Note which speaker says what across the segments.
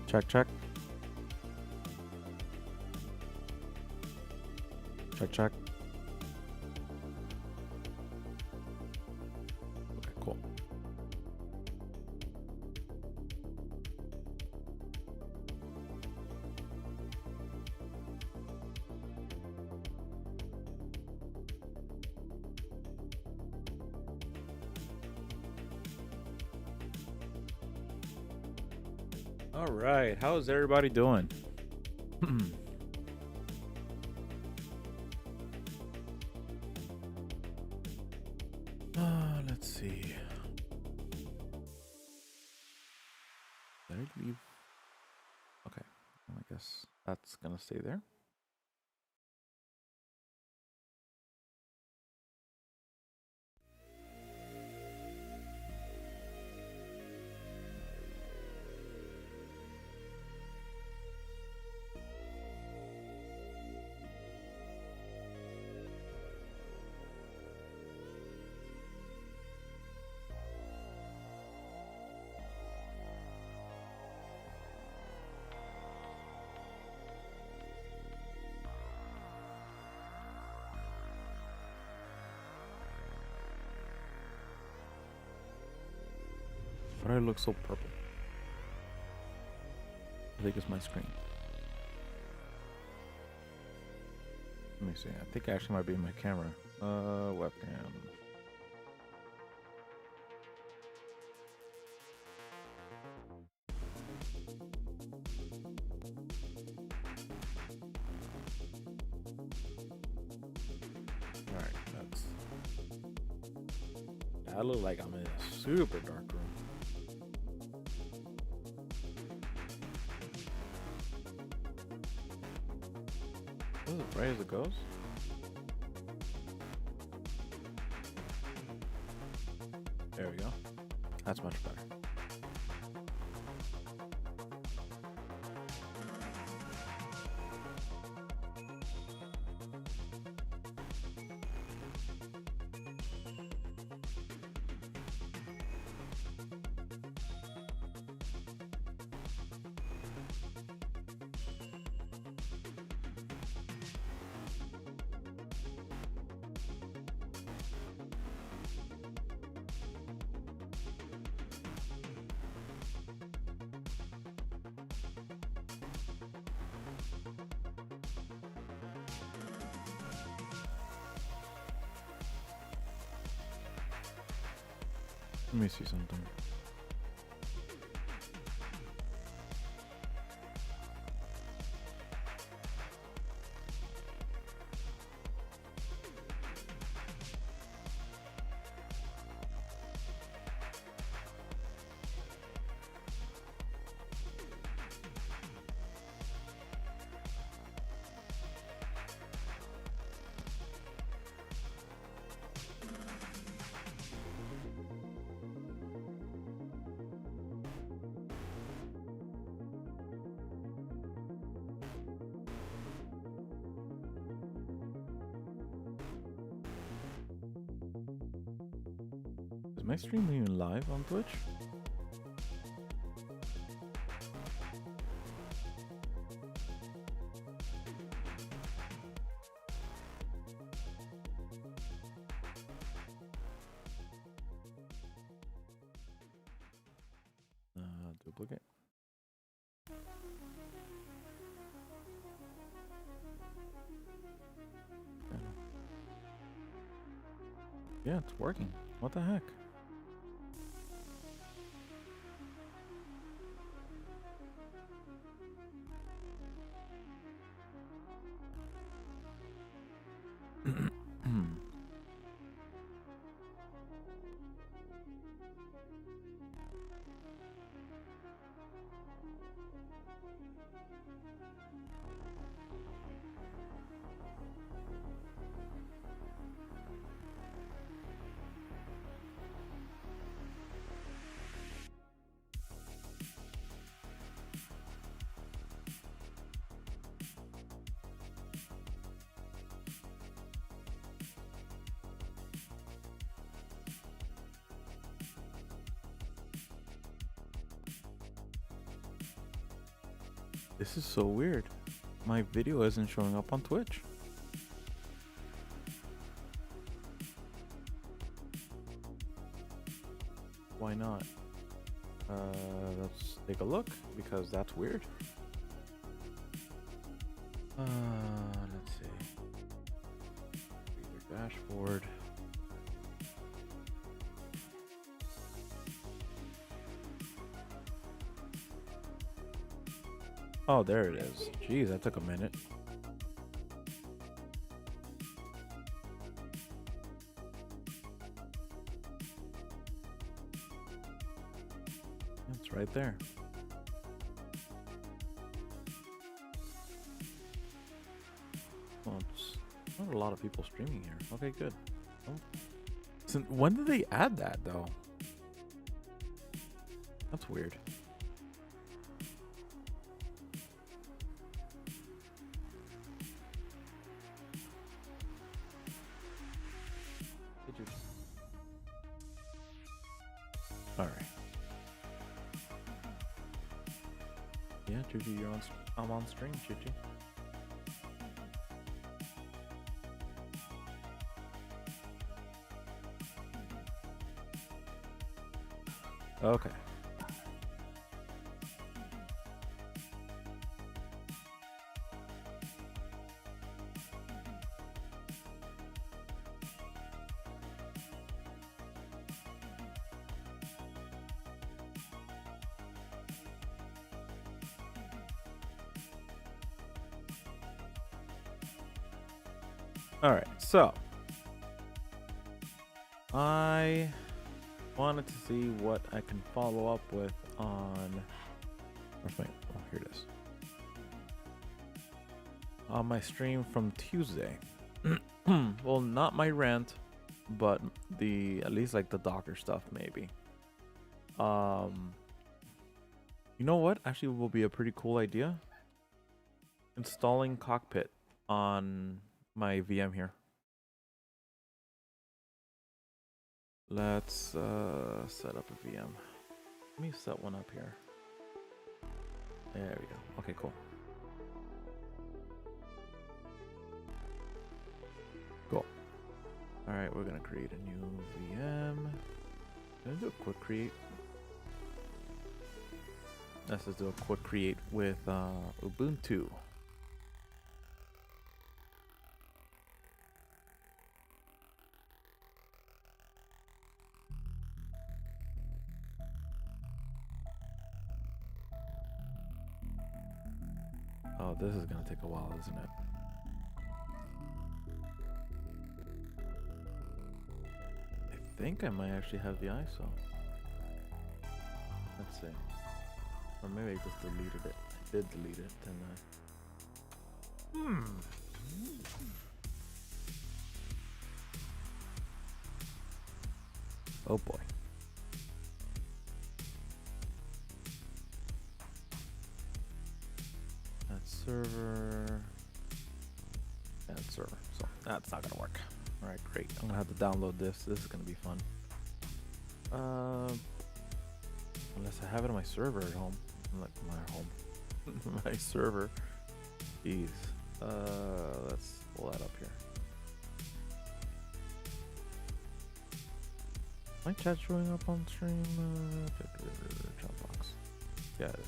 Speaker 1: Check, check. Check, check. Okay, cool. All right, how's everybody doing? Let's see. Did I leave? Okay, well, I guess that's gonna stay there. Why do I look so purple? I think it's my screen. Let me see. I think it actually might be my camera. Webcam. Alright, that's... I look like I'm in a super dark room. This is as bright as it goes. There we go. That's much better. Let me see something. Is my stream even live on Twitch? Duplicate. Yeah, it's working. What the heck? This is so weird. My video isn't showing up on Twitch. Why not? Let's take a look because that's weird. Let's see. Your dashboard. Oh, there it is. Jeez, that took a minute. It's right there. Well, it's not a lot of people streaming here. Okay, good. So when did they add that, though? That's weird. All right. Yeah, Juju, I'm on stream, Juju. Okay. All right, so I wanted to see what I can follow up with on. Where's my? Oh, here it is. On my stream from Tuesday. Well, not my rant, but at least like the Docker stuff, maybe. You know what? Actually, will be a pretty cool idea. Installing Cockpit on my VM here. Let's set up a VM. Let me set one up here. There we go. Okay, cool. Cool. All right, we're gonna create a new VM. Gonna do a quick create. Let's just do a quick create with Ubuntu. Oh, this is gonna take a while, isn't it? I think I might actually have the ISO. Let's see. Or maybe I just deleted it. I did delete it, didn't I? Oh boy. Server and server, so that's not gonna work. All right, great. I'm gonna have to download this. This is gonna be fun. Unless I have it on my server at home, like my home, my server. Jeez. Let's pull that up here. My chat showing up on stream. Chat box. Yeah, it is.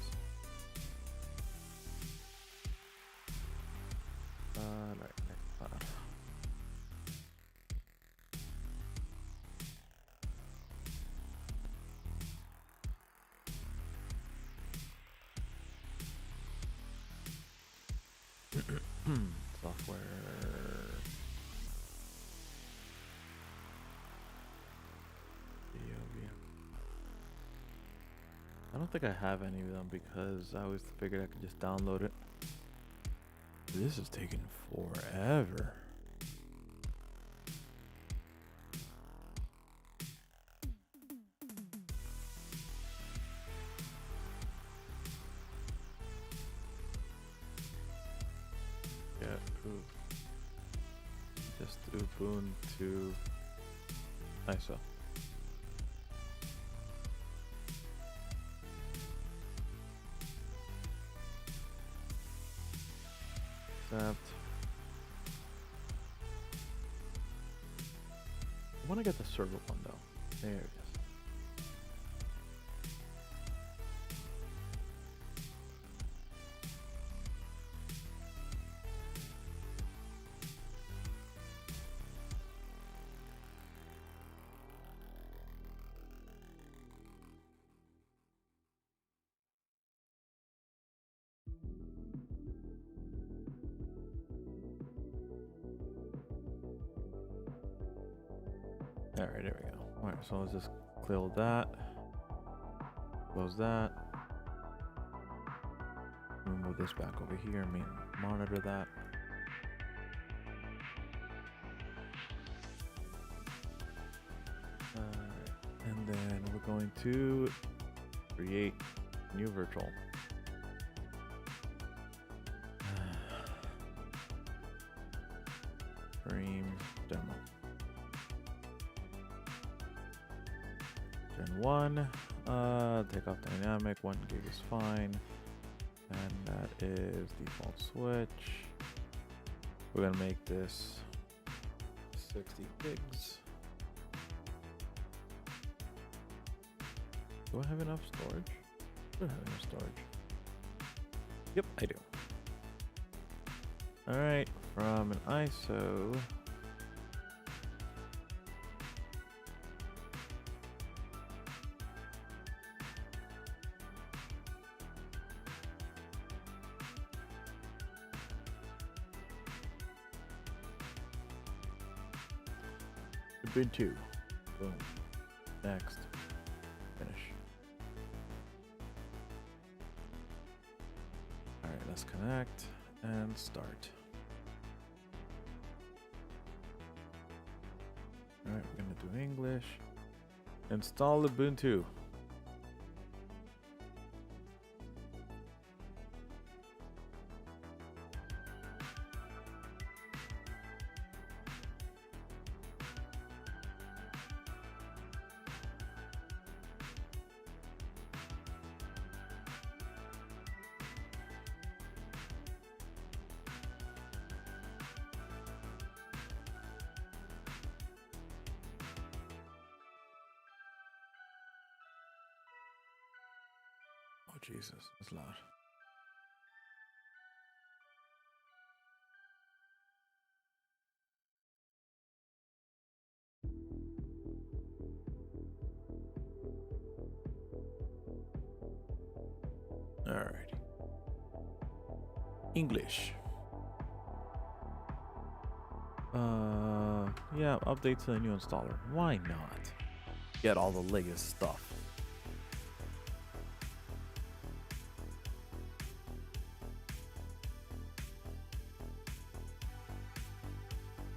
Speaker 1: Software. I don't think I have any of them because I always figured I could just download it. This is taking forever. Just Ubuntu ISO. Accept. I want to get the server one though. There it is. Alright, there we go. Alright, so let's just clear that. Close that. Move this back over here. Monitor that. And then we're going to create new virtual. Stream demo. Gen 1. Take off dynamic. 1 gig is fine. And that is default switch. We're gonna make this 60 gigs. Do I have enough storage? Do I have enough storage? Yep, I do. Alright, from an ISO. Ubuntu. Boom. Next. Finish. Alright, let's connect and start. Alright, we're gonna do English. Install Ubuntu. Oh Jesus, it's loud. Alright. English. Yeah, update to the new installer. Why not? Get all the latest stuff.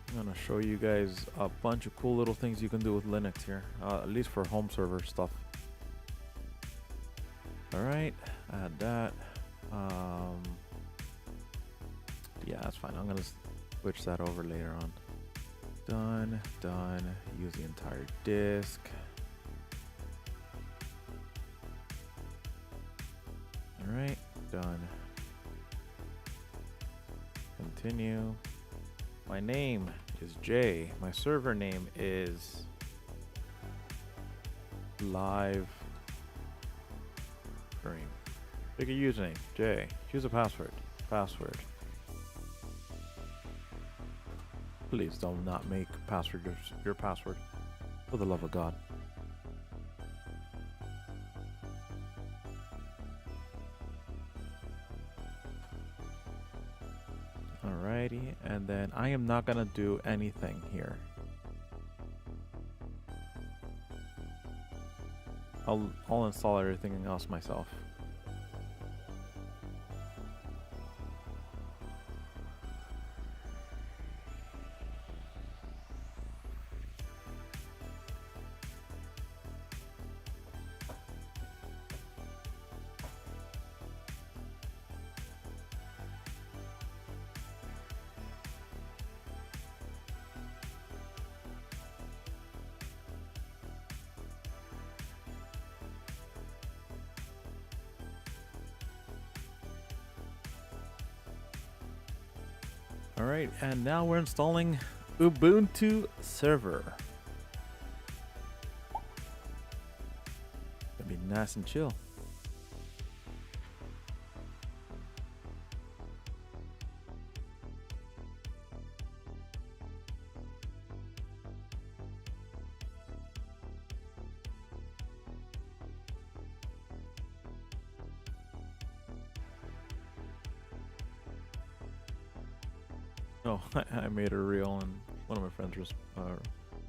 Speaker 1: I'm gonna show you guys a bunch of cool little things you can do with Linux here, at least for home server stuff. Alright, add that. Yeah, that's fine. I'm gonna switch that over later on. Done, done. Use the entire disk. Alright, done. Continue. My name is Jay. My server name is Live Stream. Pick a username, Jay. Choose a password. Password. Please do not make password your password. For the love of God. Alrighty, and then I am not gonna do anything here. I'll install everything else myself. All right, and now we're installing Ubuntu server. Gonna be nice and chill. Oh, I made a reel and one of my friends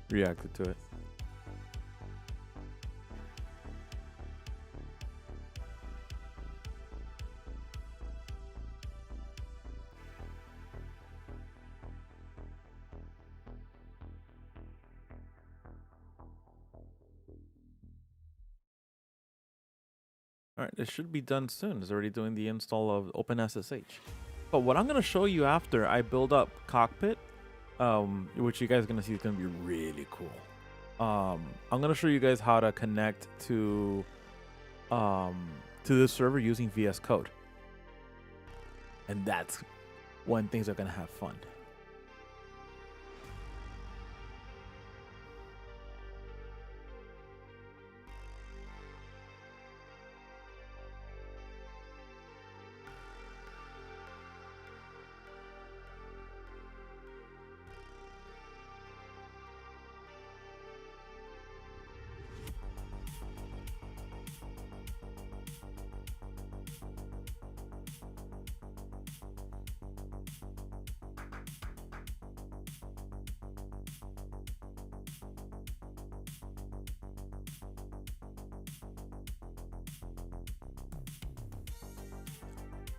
Speaker 1: reacted to it. All right, it should be done soon. It's already doing the install of OpenSSH. But what I'm gonna show you after I build up Cockpit, which you guys are gonna see is gonna be really cool. I'm gonna show you guys how to connect to this server using VS Code, and that's when things are gonna have fun.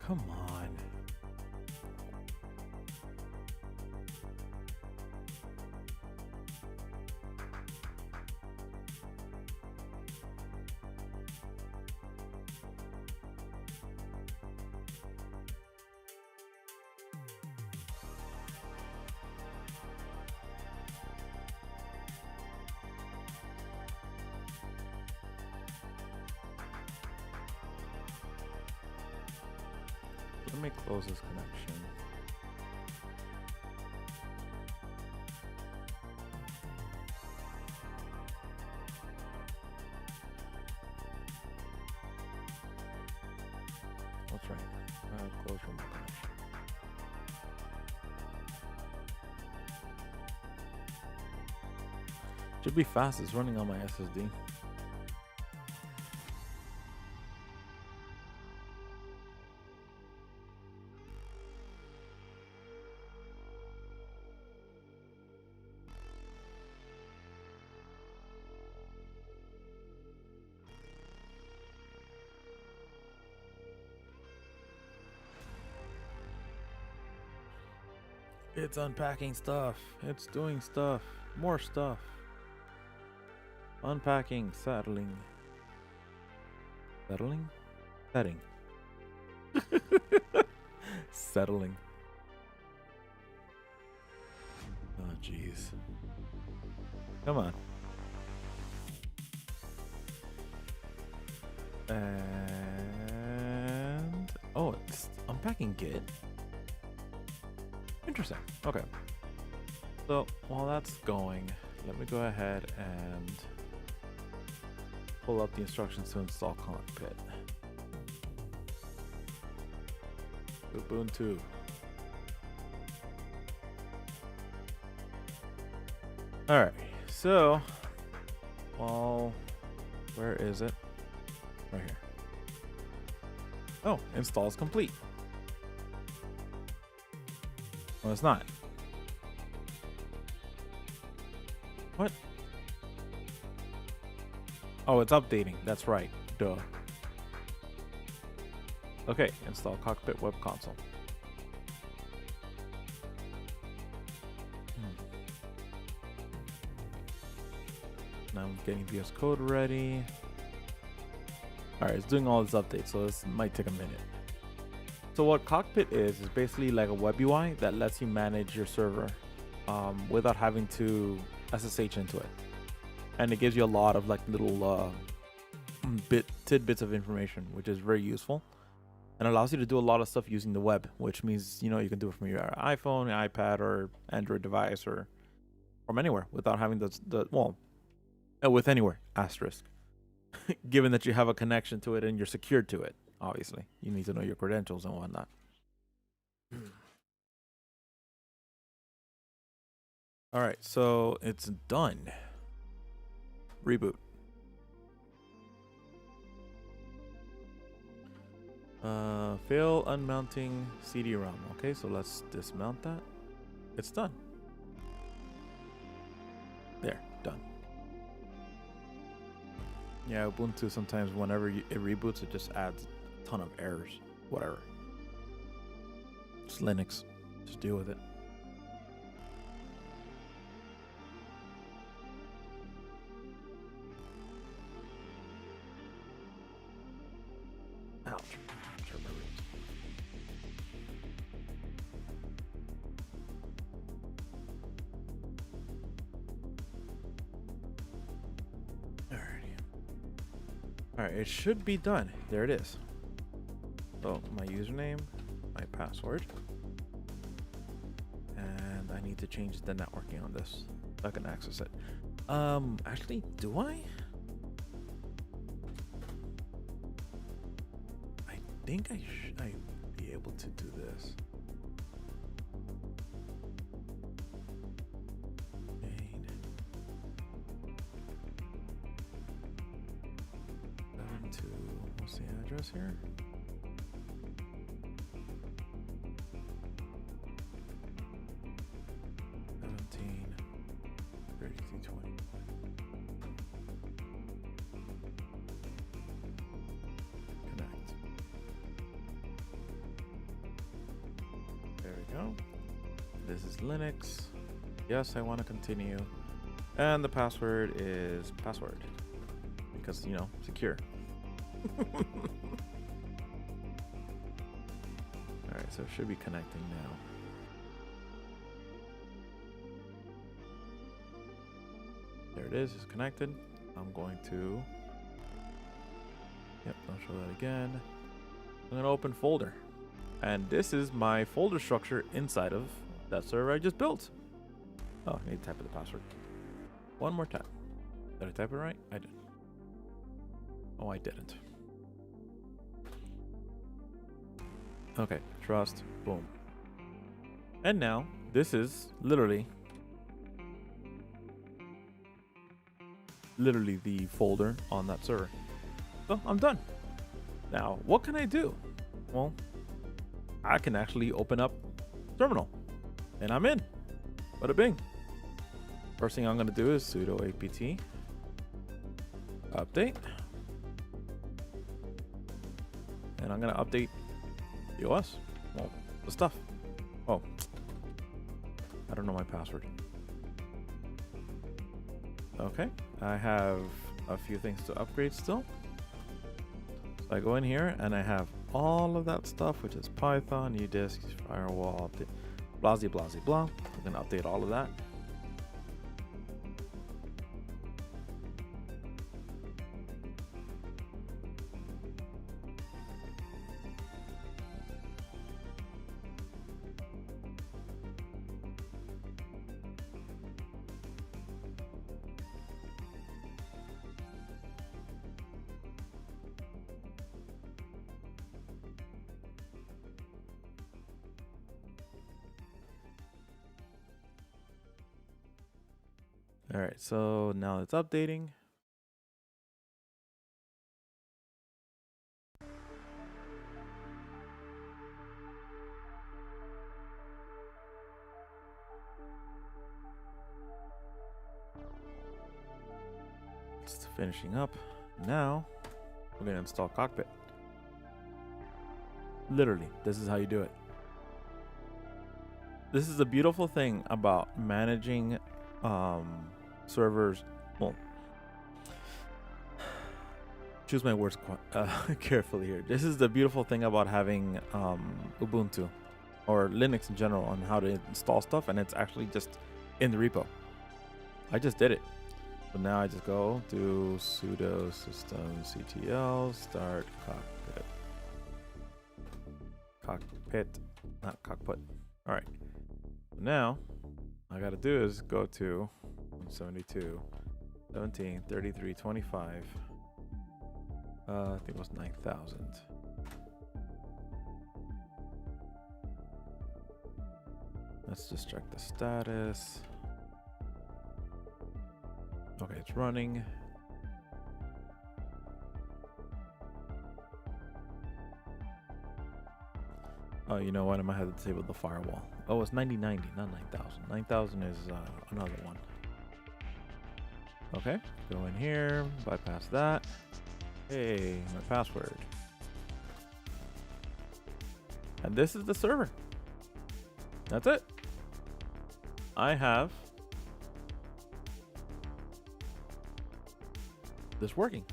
Speaker 1: Come on. Let me close this connection. That's right. Close remote connection. Should be fast. It's running on my SSD. It's unpacking stuff. It's doing stuff. More stuff. Unpacking. Settling. Settling? Setting. Settling. Oh, jeez. Come on. And... oh, it's unpacking Git. Interesting. Okay. So while that's going, let me go ahead and pull up the instructions to install Cockpit. Ubuntu. All right. So, well, where is it? Right here. Oh, install is complete. No, it's not. What? Oh, it's updating. That's right. Duh. Okay, install Cockpit Web Console. Now I'm getting VS Code ready. Alright, it's doing all this updates, so this might take a minute. So what Cockpit is basically like a web UI that lets you manage your server without having to SSH into it. And it gives you a lot of like little tidbits of information, which is very useful. and allows you to do a lot of stuff using the web, which means, you know, you can do it from your iPhone, iPad, or Android device, or from anywhere without having with anywhere asterisk. Given that you have a connection to it and you're secured to it, obviously you need to know your credentials and whatnot. All right, so it's done. Reboot. Fail unmounting CD-ROM. Okay, so let's dismount that. It's done. There, done. Yeah, Ubuntu sometimes whenever it reboots, it just adds a ton of errors. Whatever. It's Linux. Just deal with it. Ouch. Alright, it should be done. There it is. So my username, my password, and I need to change the networking on this so I can access it. Actually, do I? I think I be able to do this. What's the address here? Connect. There we go. This is Linux. Yes, I want to continue. And the password is password. Because, you know, secure. Alright, so it should be connecting now. There it is, it's connected. I'm going to... Yep, I'll show that again. I'm going to open folder. And this is my folder structure inside of that server I just built. Oh, I need to type in the password. One more time. Did I type it right? I did. Oh, I didn't. Okay, trust, boom. And now, this is literally the folder on that server. So, I'm done. Now, what can I do? Well, I can actually open up terminal. And I'm in. Bada bing. First thing I'm going to do is sudo apt update. And I'm going to update the OS. Well, the stuff. Oh. I don't know my password. Okay. I have a few things to upgrade still. So I go in here and I have all of that stuff, which is Python, udisk, firewall, update, blah, blah, blah, blah. I'm going to update all of that. All right, so now it's updating. It's finishing up. Now we're gonna install Cockpit. Literally, this is how you do it. This is the beautiful thing about managing servers. Well, choose my words carefully here. This is the beautiful thing about having Ubuntu or Linux in general on how to install stuff, and it's actually just in the repo. I just did it. So now I just go do sudo systemctl start Cockpit. cockpit, not cockpit. All right. Now, all I gotta do is go to 72, 17, 33, 25. I think it was 9,000. Let's just check the status. Okay, it's running. Oh, you know what? I might have to disable the firewall. Oh, it's 9090, not 9,000. 9,000 is another one. Okay, go in here, bypass that. Hey, my password. And this is the server. That's it. I have this working.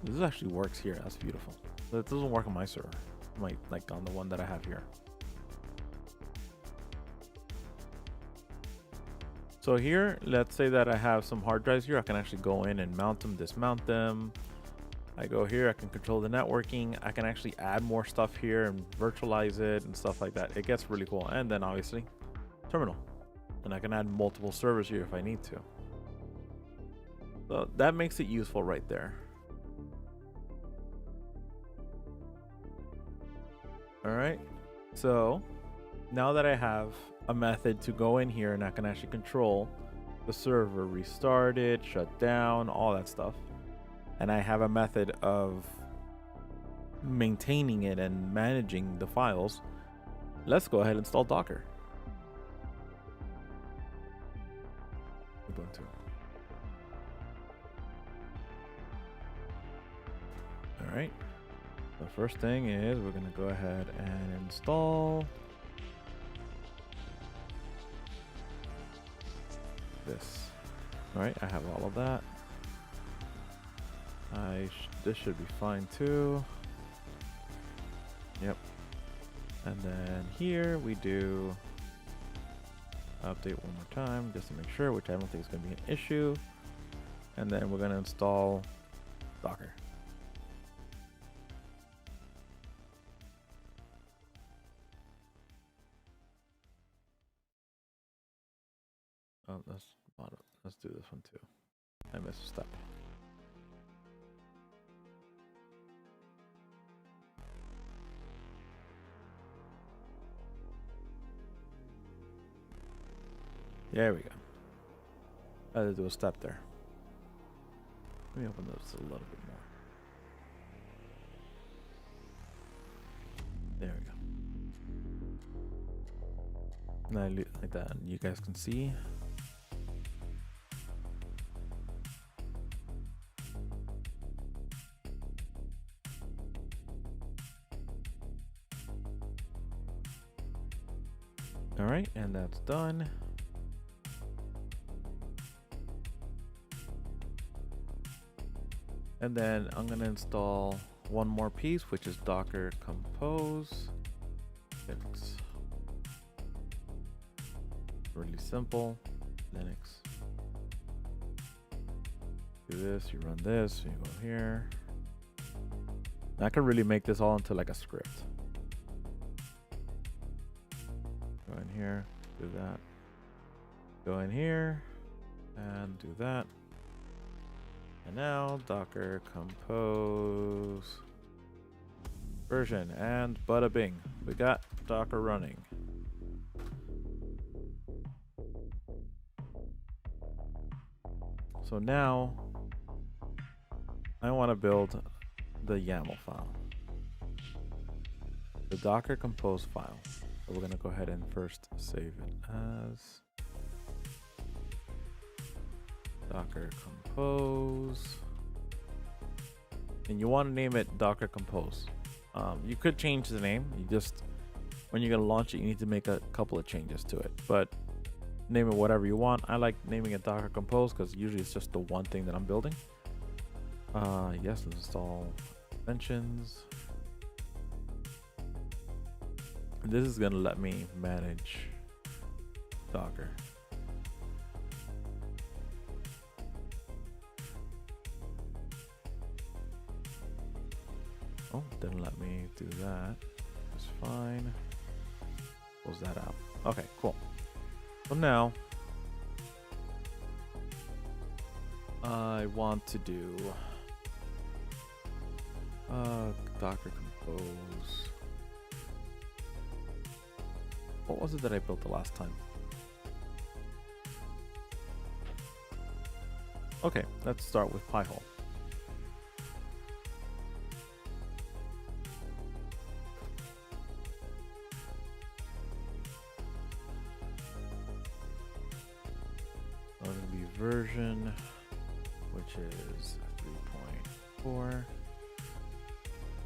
Speaker 1: This actually works here. That's beautiful. But it doesn't work on my server. Like on the one that I have here. So here, let's say that I have some hard drives here. I can actually go in and mount them, dismount them. I go here, I can control the networking. I can actually add more stuff here and virtualize it and stuff like that. It gets really cool. And then obviously, terminal. And I can add multiple servers here if I need to. So that makes it useful right there. All right. So now that I have a method to go in here and I can actually control the server, restart it, shut down, all that stuff. And I have a method of maintaining it and managing the files. Let's go ahead and install Docker. Ubuntu. All right. The first thing is we're going to go ahead and install this. All right, I have all of that. This should be fine too. Yep. And then here we do update one more time just to make sure, which I don't think is going to be an issue. And then we're going to install Docker. Oh, let's do this one too. I missed a step. There we go. I had to do a step there. Let me open this a little bit more. There we go. Now like that, you guys can see. All right, and that's done. And then I'm gonna install one more piece, which is Docker Compose. It's really simple. Linux. Do this, you run this, you go here. And I can really make this all into like a script. Go in here, do that. Go in here and do that. And now Docker Compose version, and bada bing, we got Docker running. So now I want to build the YAML file, the Docker Compose file. So we're going to go ahead and first save it as Docker Compose, and you want to name it Docker Compose. You could change the name. You just, when you're gonna launch it, you need to make a couple of changes to it, but name it whatever you want. I like naming it Docker Compose because usually it's just the one thing that I'm building. Yes, let's install extensions. This is gonna let me manage Docker. Oh, didn't let me do that. fine. Close that out. Okay, cool. So now I want to do Docker Compose. What was it that I built the last time? Okay, let's start with Pi-hole. Going to be version, which is 3.4.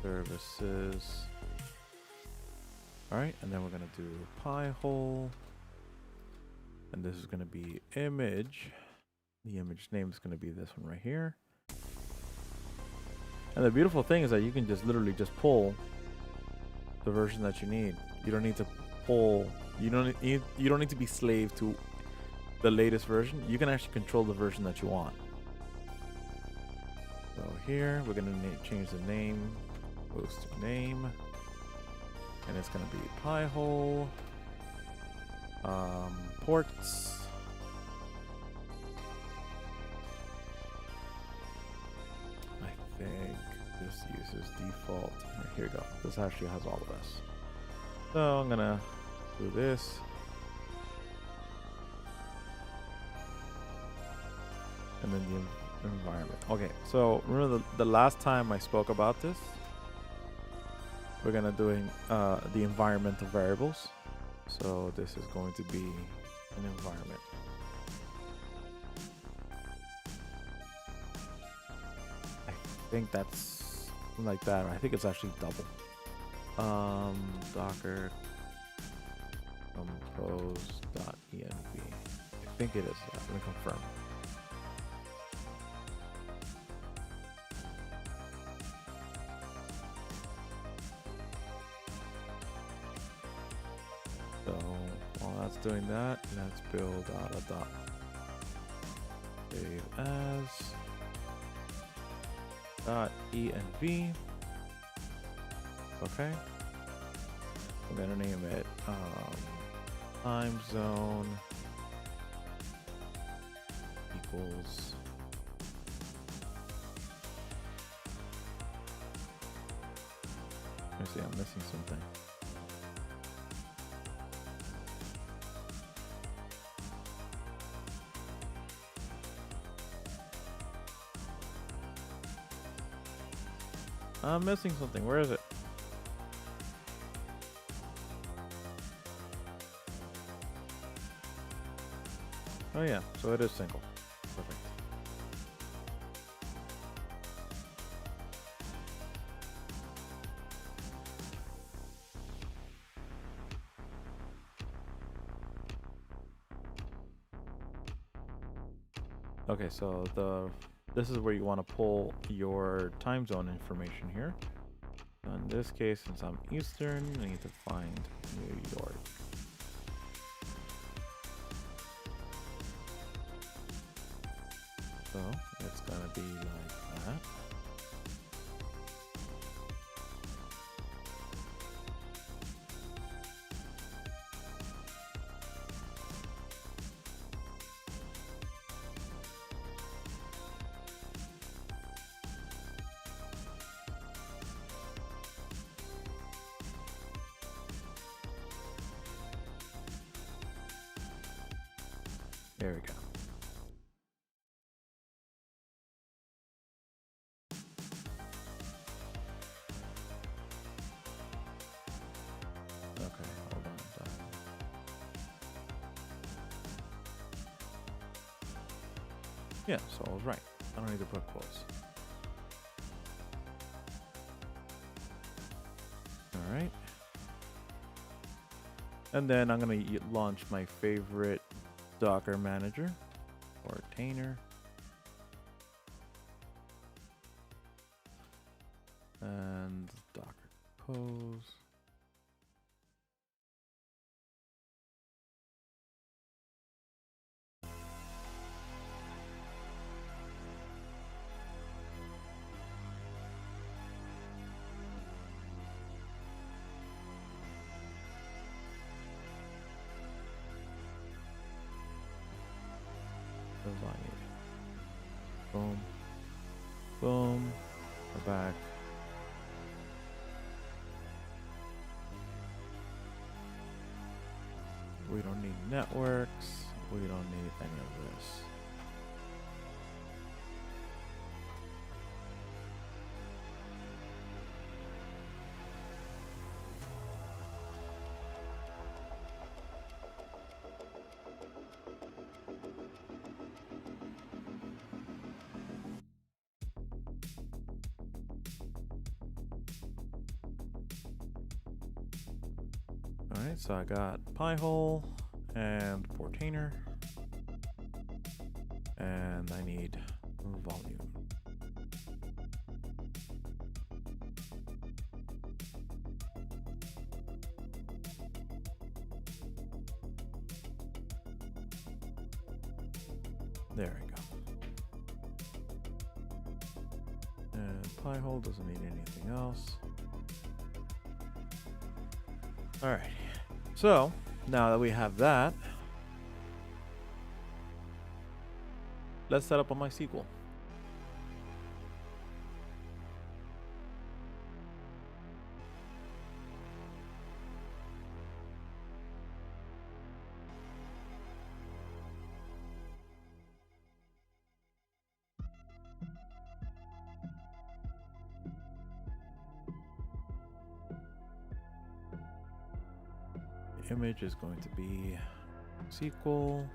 Speaker 1: Services. Alright, and then we're going to do Pi-hole. And this is going to be image. The image name is going to be this one right here. And the beautiful thing is that you can just literally just pull the version that you need. You don't need to pull, you don't need to be slave to the latest version. You can actually control the version that you want. So here we're going to change the name, host name, and it's going to be Pi-hole, ports. I think this uses default. Here we go. This actually has all of this. So I'm going to do this. And then the environment. Okay, so remember the last time I spoke about this, we're gonna doing the environmental variables. So this is going to be an environment. I think that's like that. I think it's actually double. Docker compose.env. I think it is. Let me confirm. So while that's doing that, let's build out a dot save as .env. Okay. I'm gonna name it time zone equals let me see, I'm missing something. I'm missing something. Where is it? Oh yeah, so it is single. Perfect. Okay, so this is where you want to pull your time zone information here. So in this case, since I'm Eastern, I need to find New York. So it's gonna be like that. There we go. Okay, hold on. Yeah, so I was right. I don't need to put quotes. All right. And then I'm going to launch my favorite Docker manager or container. And Docker Compose. do I need? Boom. Boom. Go back. We don't need networks. We don't need any of this. Alright, so I got Pi-hole and Portainer. And I need volume. There we go. And Pi-hole doesn't need anything else. Alright, so now that we have that, let's set up on MySQL. The image is going to be SQL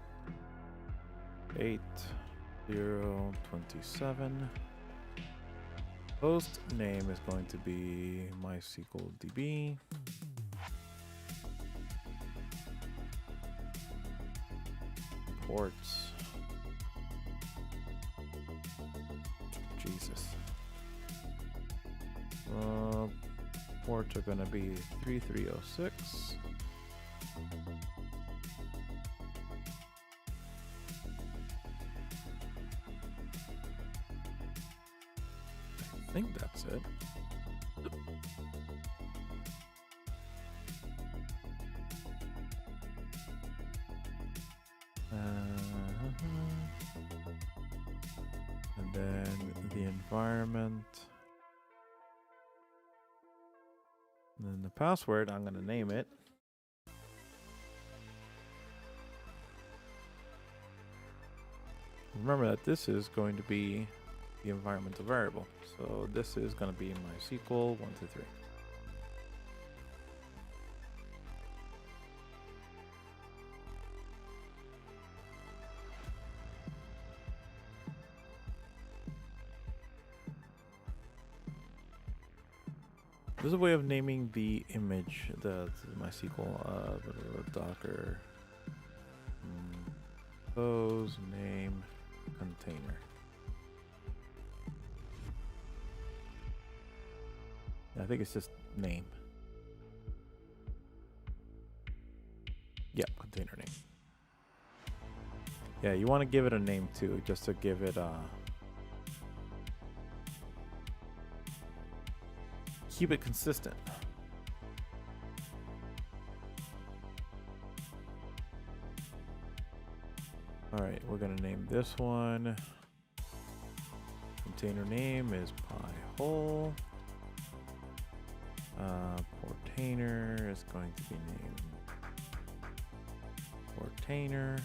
Speaker 1: 8027. Host name is going to be MySQL DB. Ports. Jesus. Ports are going to be 3306. I think that's it. And then the environment. And then the password, I'm going to name it. Remember that this is going to be the environmental variable. So this is going to be MySQL 123. There's a way of naming the image, the MySQL Docker compose name container. I think it's just name. Yep, container name. Yeah, you want to give it a name too, just to give it keep it consistent. All right, we're gonna name this one. Container name is Pi-hole. Portainer is going to be named Portainer.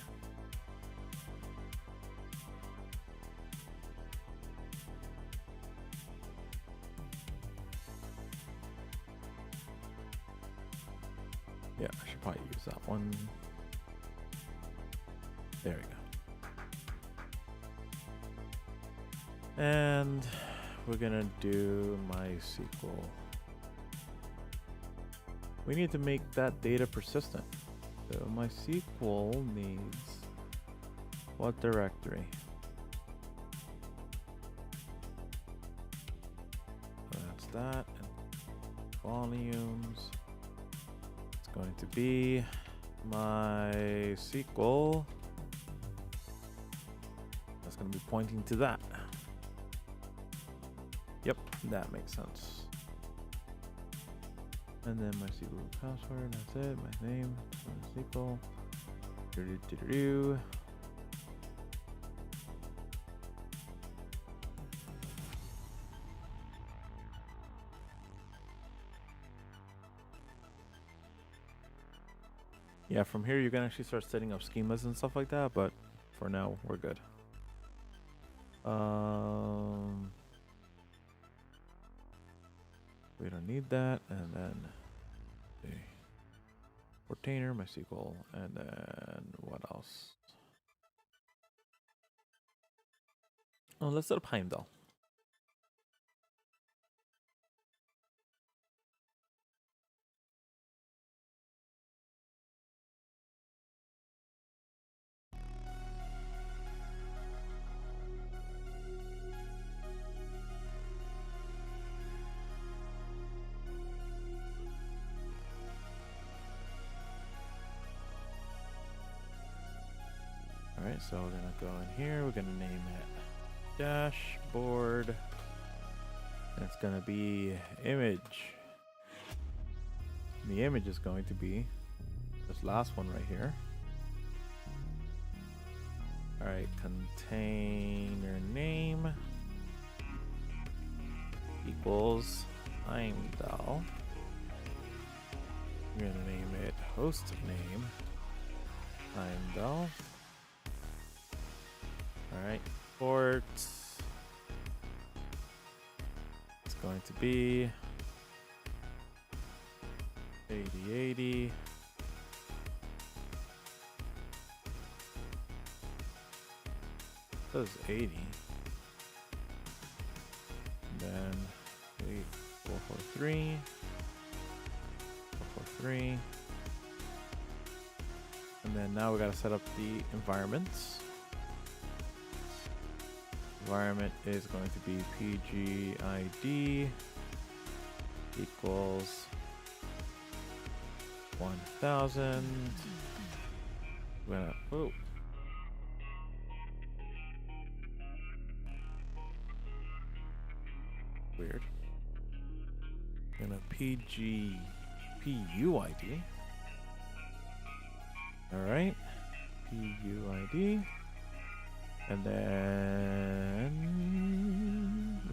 Speaker 1: Yeah, I should probably use that one. There we go. And we're gonna do MySQL. We need to make that data persistent. So MySQL needs what directory? So that's that. And volumes. It's going to be MySQL. That's going to be pointing to that. Yep, that makes sense. And then MySQL password, that's it, my name, MySQL. Yeah, from here you can actually start setting up schemas and stuff like that, but for now we're good. We don't need that, and then the Portainer, MySQL, and then what else? Oh, let's set up Heimdall. Alright, so we're gonna go in here, we're gonna name it dashboard. And it's gonna be image. And the image is going to be this last one right here. Alright, container name equals Heimdall. We're gonna name it host name Heimdall. Alright, port. It's going to be 8080. Says 80. And then 8443. 443. And then now we gotta set up the environments. Environment is going to be pgid equals 1000. We're gonna, oh. Weird. Gonna puid. Alright. puid. And then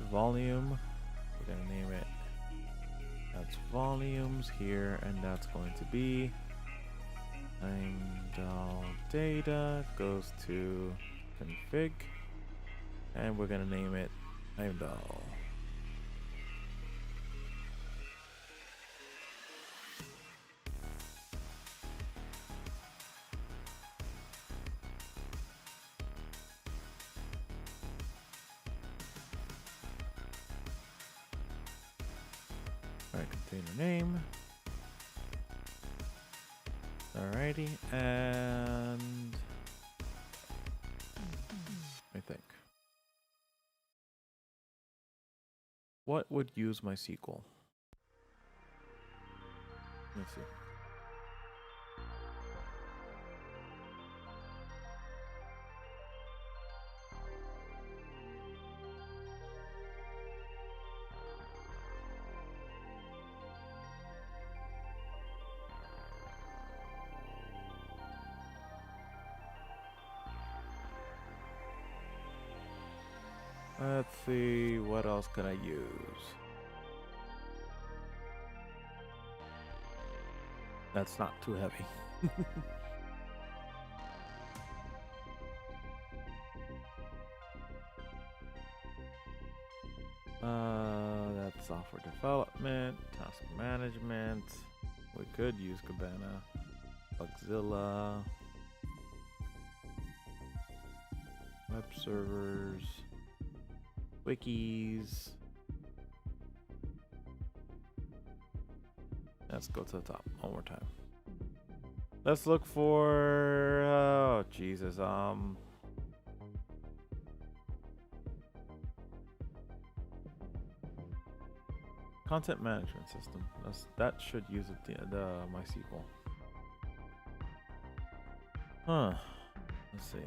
Speaker 1: volume. We're gonna name it. That's volumes here, and that's going to be Heimdall data goes to config, and we're gonna name it Heimdall. Alright, container name. Alrighty, and I think. What would use MySQL? Let's see. Let's see, what else could I use? That's not too heavy. That's software development, task management. We could use Kibana, Bugzilla, web servers, wikis. Let's go to the top one more time. Let's look for, oh Jesus, content management system. That should use the MySQL. Huh. Let's see.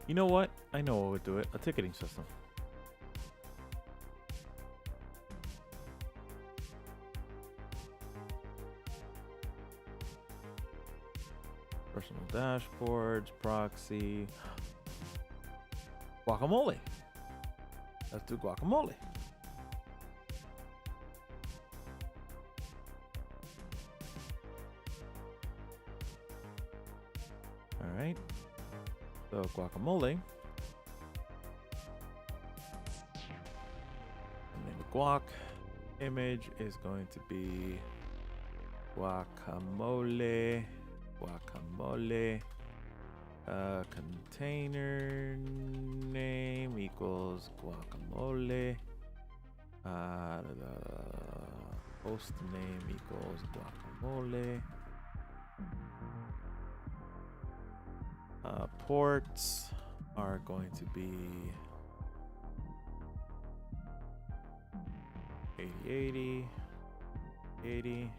Speaker 1: You know what? I know what would do it. A ticketing system. Personal dashboards, proxy. Guacamole. Let's do guacamole. All right. So guacamole. And then the guac image is going to be guacamole. Guacamole. Container name equals guacamole. Host name equals guacamole. Ports are going to be 80, 80.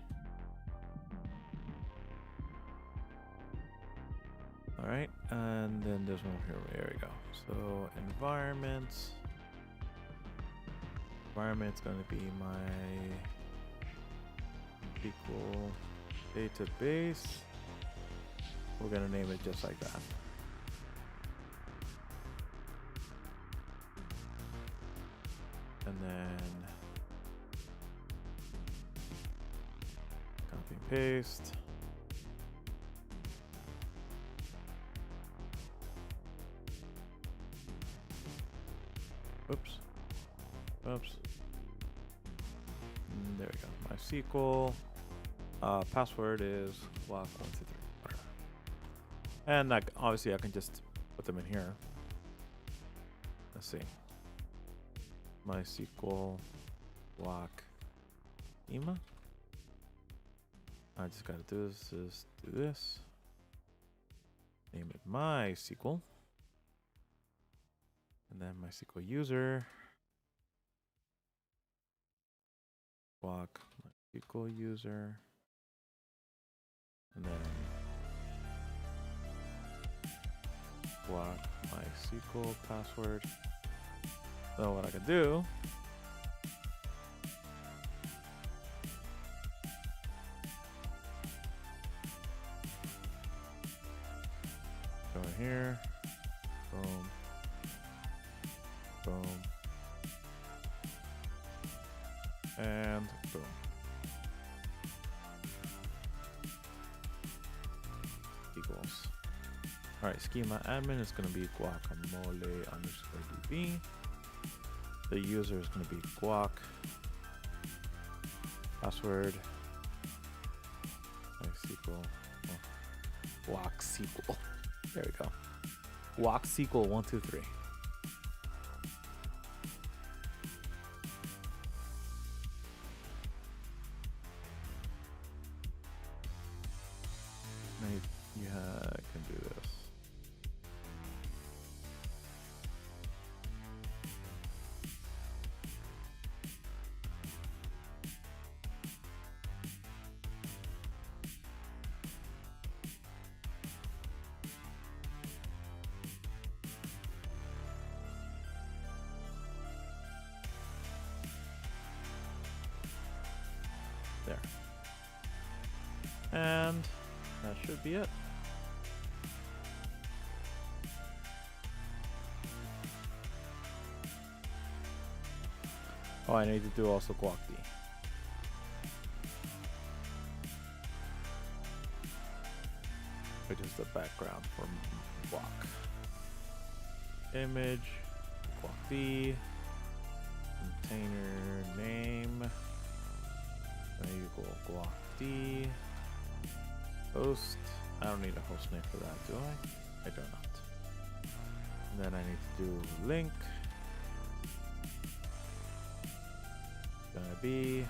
Speaker 1: All right, and then there's one here. There we go. So environments. Environment's going to be my SQL database. We're going to name it just like that. And then copy and paste. Oops. Oops. There we go. MySQL. Password is guac123. And like obviously I can just put them in here. Let's see. MySQL guac ema. I just gotta do this. Is do this. Name it MySQL. And then MySQL user. Guac MySQL user. And then guac MySQL password. So what I can do go in here, boom, boom, and boom. Equals. All right, schema admin is going to be guacamole_db. The user is going to be guac. Password. MySQL. Oh, guac SQL. There we go. Guac SQL 123. Yeah, I can do this. There. And that should be it. Oh, I need to do also guac D. Which is the background for guac. Image, guac D, container name, equal guac D, host. I don't need a host name for that, do I? I do not. And then I need to do link. Gonna be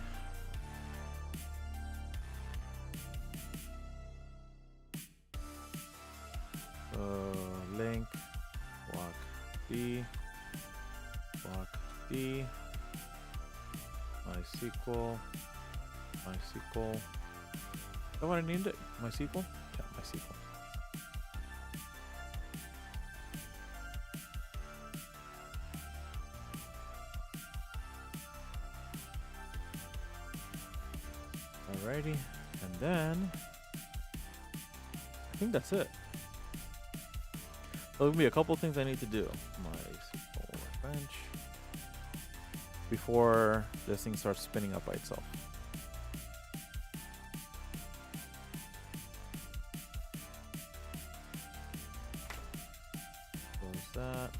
Speaker 1: link guac D MySQL. Is that what I named it? MySQL? Yeah, MySQL. Alrighty, and then I think that's it. There'll be a couple things I need to do. MySQL wrench before this thing starts spinning up by itself. Close that.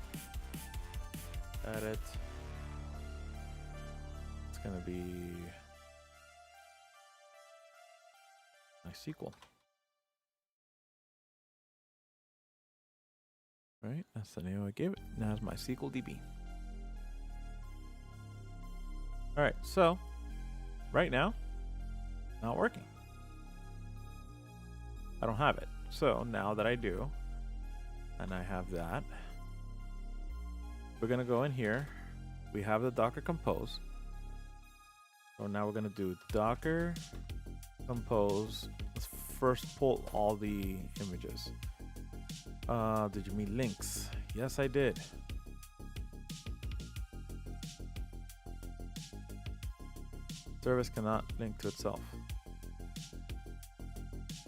Speaker 1: Edit. It's gonna be MySQL. Right, that's the name I gave it. Now it's MySQL DB. All right, so right now, not working. I don't have it. So now that I do, and I have that, we're gonna go in here. We have the Docker Compose. So now we're gonna do Docker Compose. Let's first pull all the images. Did you mean links? Yes, I did. Service cannot link to itself.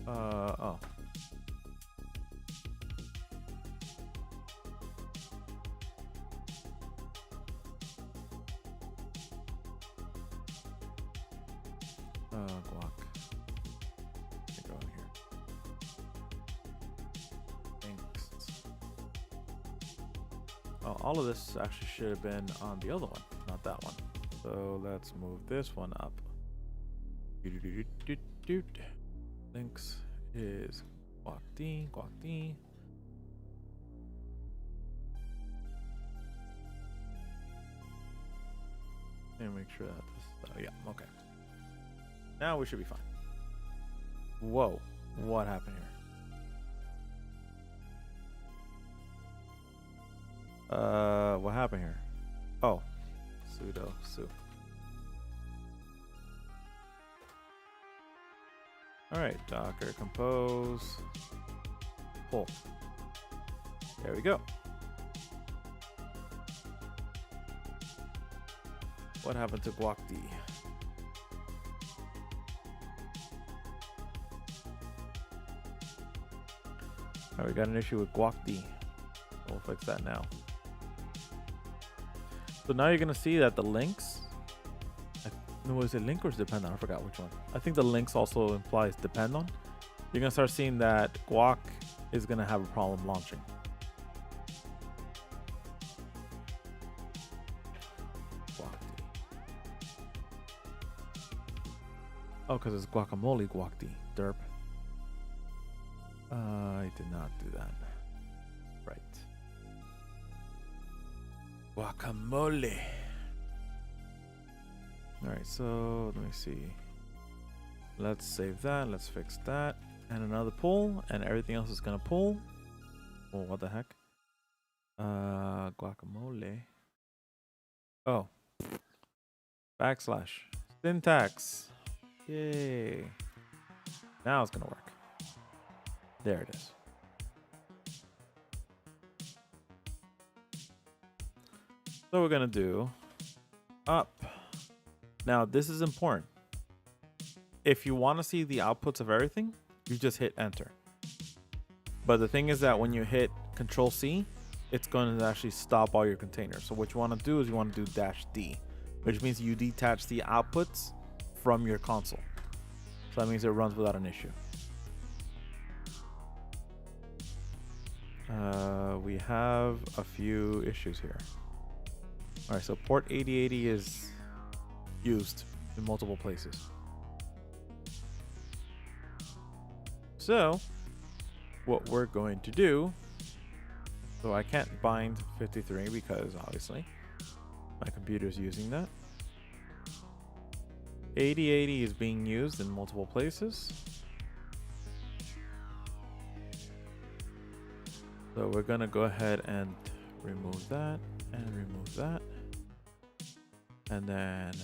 Speaker 1: Oh. Guac. Let me go in here. Links. Oh, all of this actually should have been on the other one, not that one. So let's move this one up. Links is guacd. And make sure that this, yeah, okay. Now we should be fine. Whoa, what happened here? What happened here? Oh, sudo su. All right, Docker Compose, pull. There we go. What happened to guacd? Alright, we got an issue with guacd. We'll fix that now. So now you're gonna see that the links, was it link or is it depend on? I forgot which one. I think the links also implies depend on. You're gonna start seeing that guac is gonna have a problem launching. Oh, because it's guacamole guacd. Derp. I did not do that. Right. Guacamole. Alright, so let me see. Let's save that. Let's fix that. And another pull. And everything else is going to pull. Oh, what the heck? Guacamole. Oh. Backslash. Syntax. Yay. Now it's going to work. There it is. So we're going to do up. Now, this is important. If you want to see the outputs of everything, you just hit enter. But the thing is that when you hit Control C, it's going to actually stop all your containers. So what you want to do is you want to do -D, which means you detach the outputs from your console. So that means it runs without an issue. We have a few issues here. All right, so port 8080 is used in multiple places. So what we're going to do, so I can't bind 53 because obviously my computer is using that. 8080 is being used in multiple places. So we're gonna go ahead and remove that and remove that. And then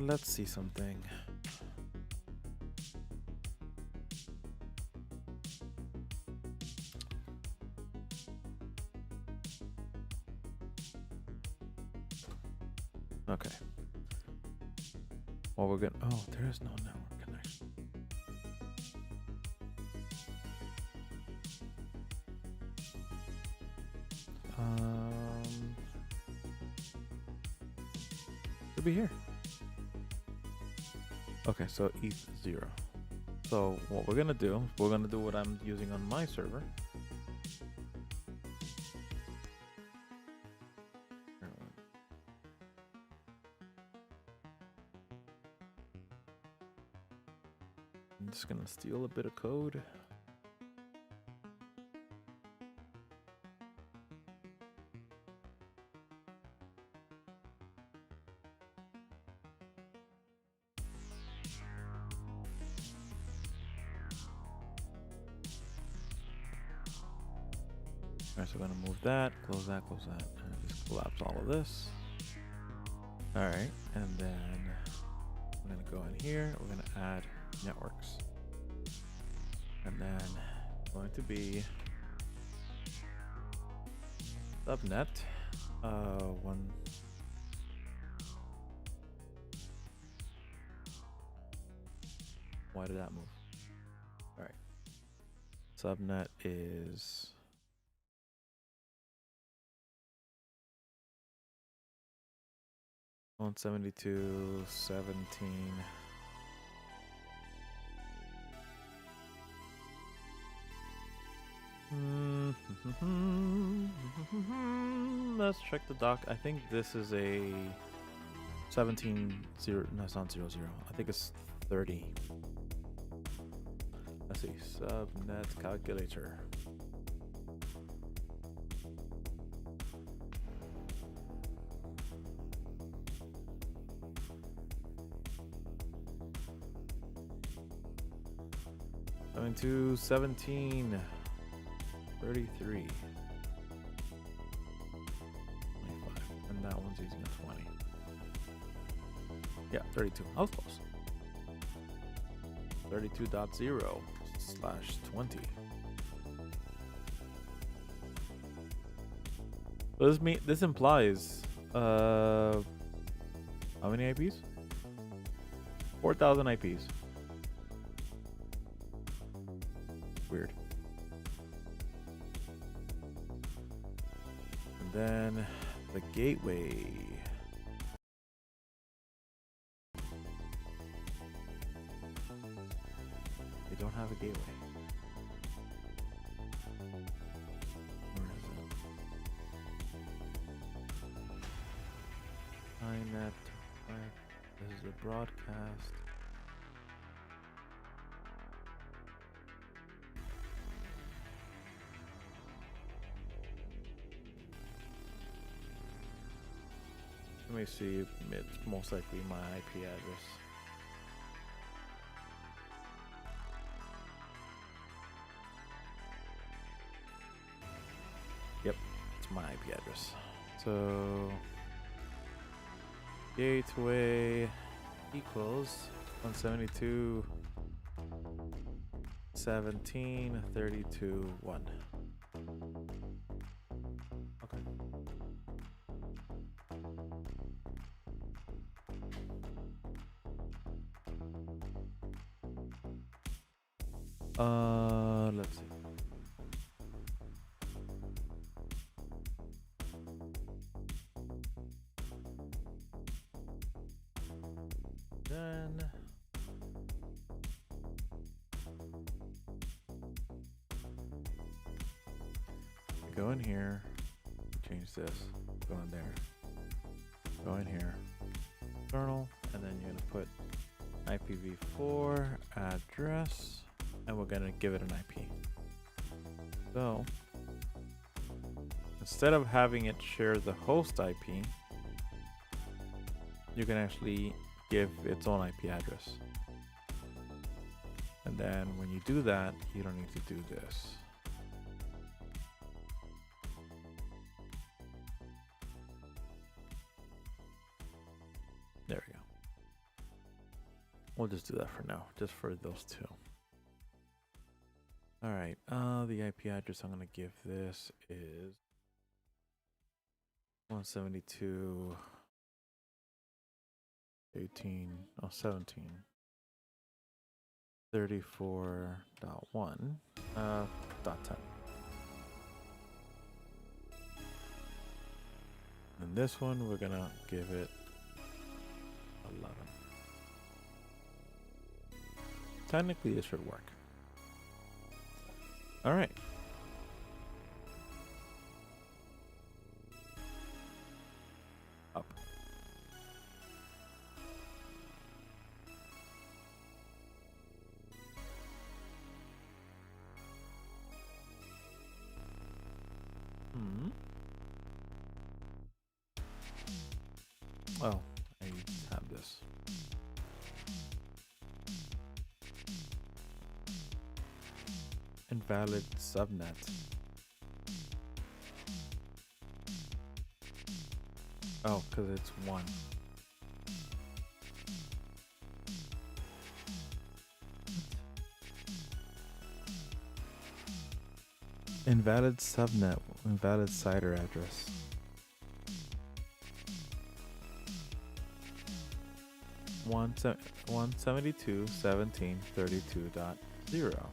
Speaker 1: let's see something. Okay. Well, we're gonna, oh, there is no network connection. Should be here. Okay, so ETH0. So what we're gonna do what I'm using on my server. I'm just gonna steal a bit of code. Alright, so we're gonna move that, close that, and just collapse all of this. Alright, and then we're gonna go in here, we're gonna add networks. And then going to be subnet one. Why did that move? All right. Subnet is 172.17. Let's check the doc. I think this is a 17.0. No, it's not 00. I think it's 30. Let's see. Subnet calculator. Going to 17. 33. 25. And that one's using a 20. Yeah, 32. I was close. 32.0/20. So this implies how many IPs? 4,000 IPs. Weird. And then the gateway. They don't have a gateway. Where is it? iNet. This is the broadcast. Let me see. It's most likely my IP address. Yep, it's my IP address. So gateway equals 172.17.32.1. Okay. Let's see. Then go in here, change this, go in there, go in here, external, and then you're gonna put IPv4 address, and we're gonna give it an IP. So instead of having it share the host IP, you can actually give its own IP address. And then when you do that, you don't need to do this. There we go. We'll just do that for now, just for those two. All right, the IP address I'm gonna give this is 172.18.17. 34.1 .10. then this one, we're gonna give it 11. Technically, it should work. All right. Up. Oh, I have this. Invalid subnet. Oh, because it's 1. Invalid subnet, invalid CIDR address. One 172.17.32.0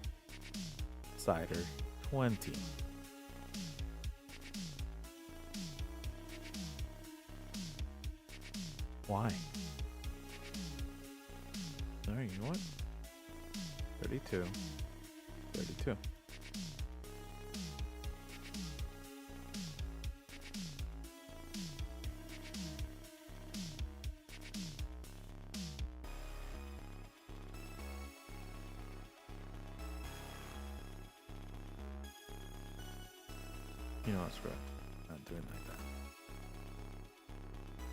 Speaker 1: CIDR 20. Why? Alright, you know what? 32. 32. You know what, screw it. Not doing like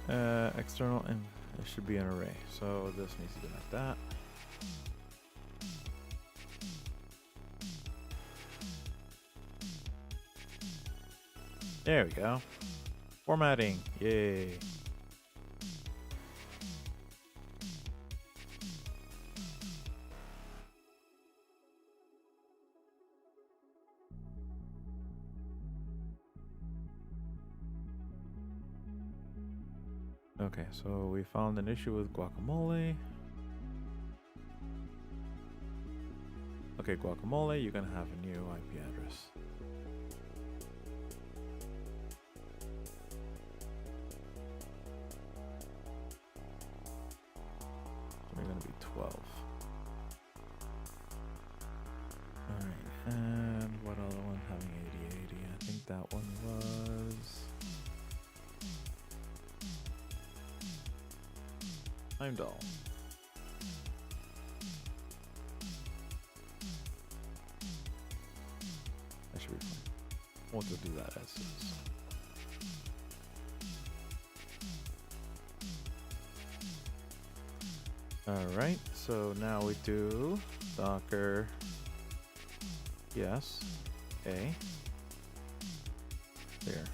Speaker 1: that. External, and it should be an array. So this needs to be like that. There we go. Formatting. Yay. Okay, so we found an issue with guacamole. Okay, guacamole, you're gonna have a new IP address. So we're gonna be 12. Alright, and what other one having 8080? I think that one was Heimdall. That should be fine. We'll just do that as is. Alright, so now we do Docker yes, A. There.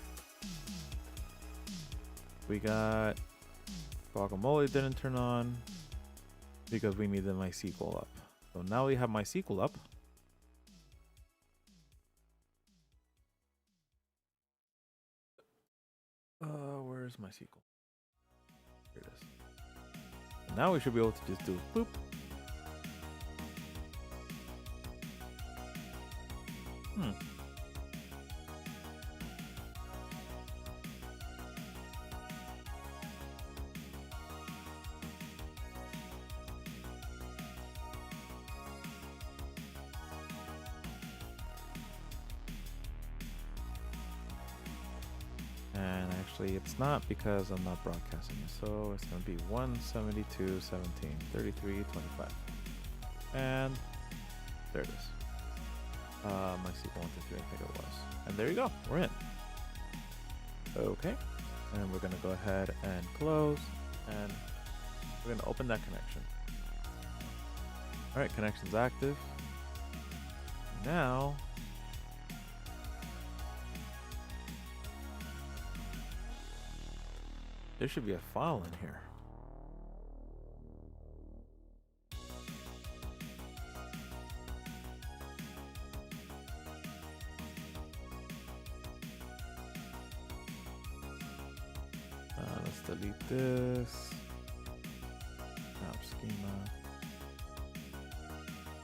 Speaker 1: We got guacamole didn't turn on because we needed MySQL up. So now we have MySQL up. Where's MySQL? Here it is. And now we should be able to just do boop. And actually it's not because I'm not broadcasting it. So it's going to be 172.17.33.25. And there it is. MySQL 123, I think it was. And there you go. We're in. Okay. And we're going to go ahead and close. And we're going to open that connection. All right, connection's active. Now, there should be a file in here. Let's delete this. App schema.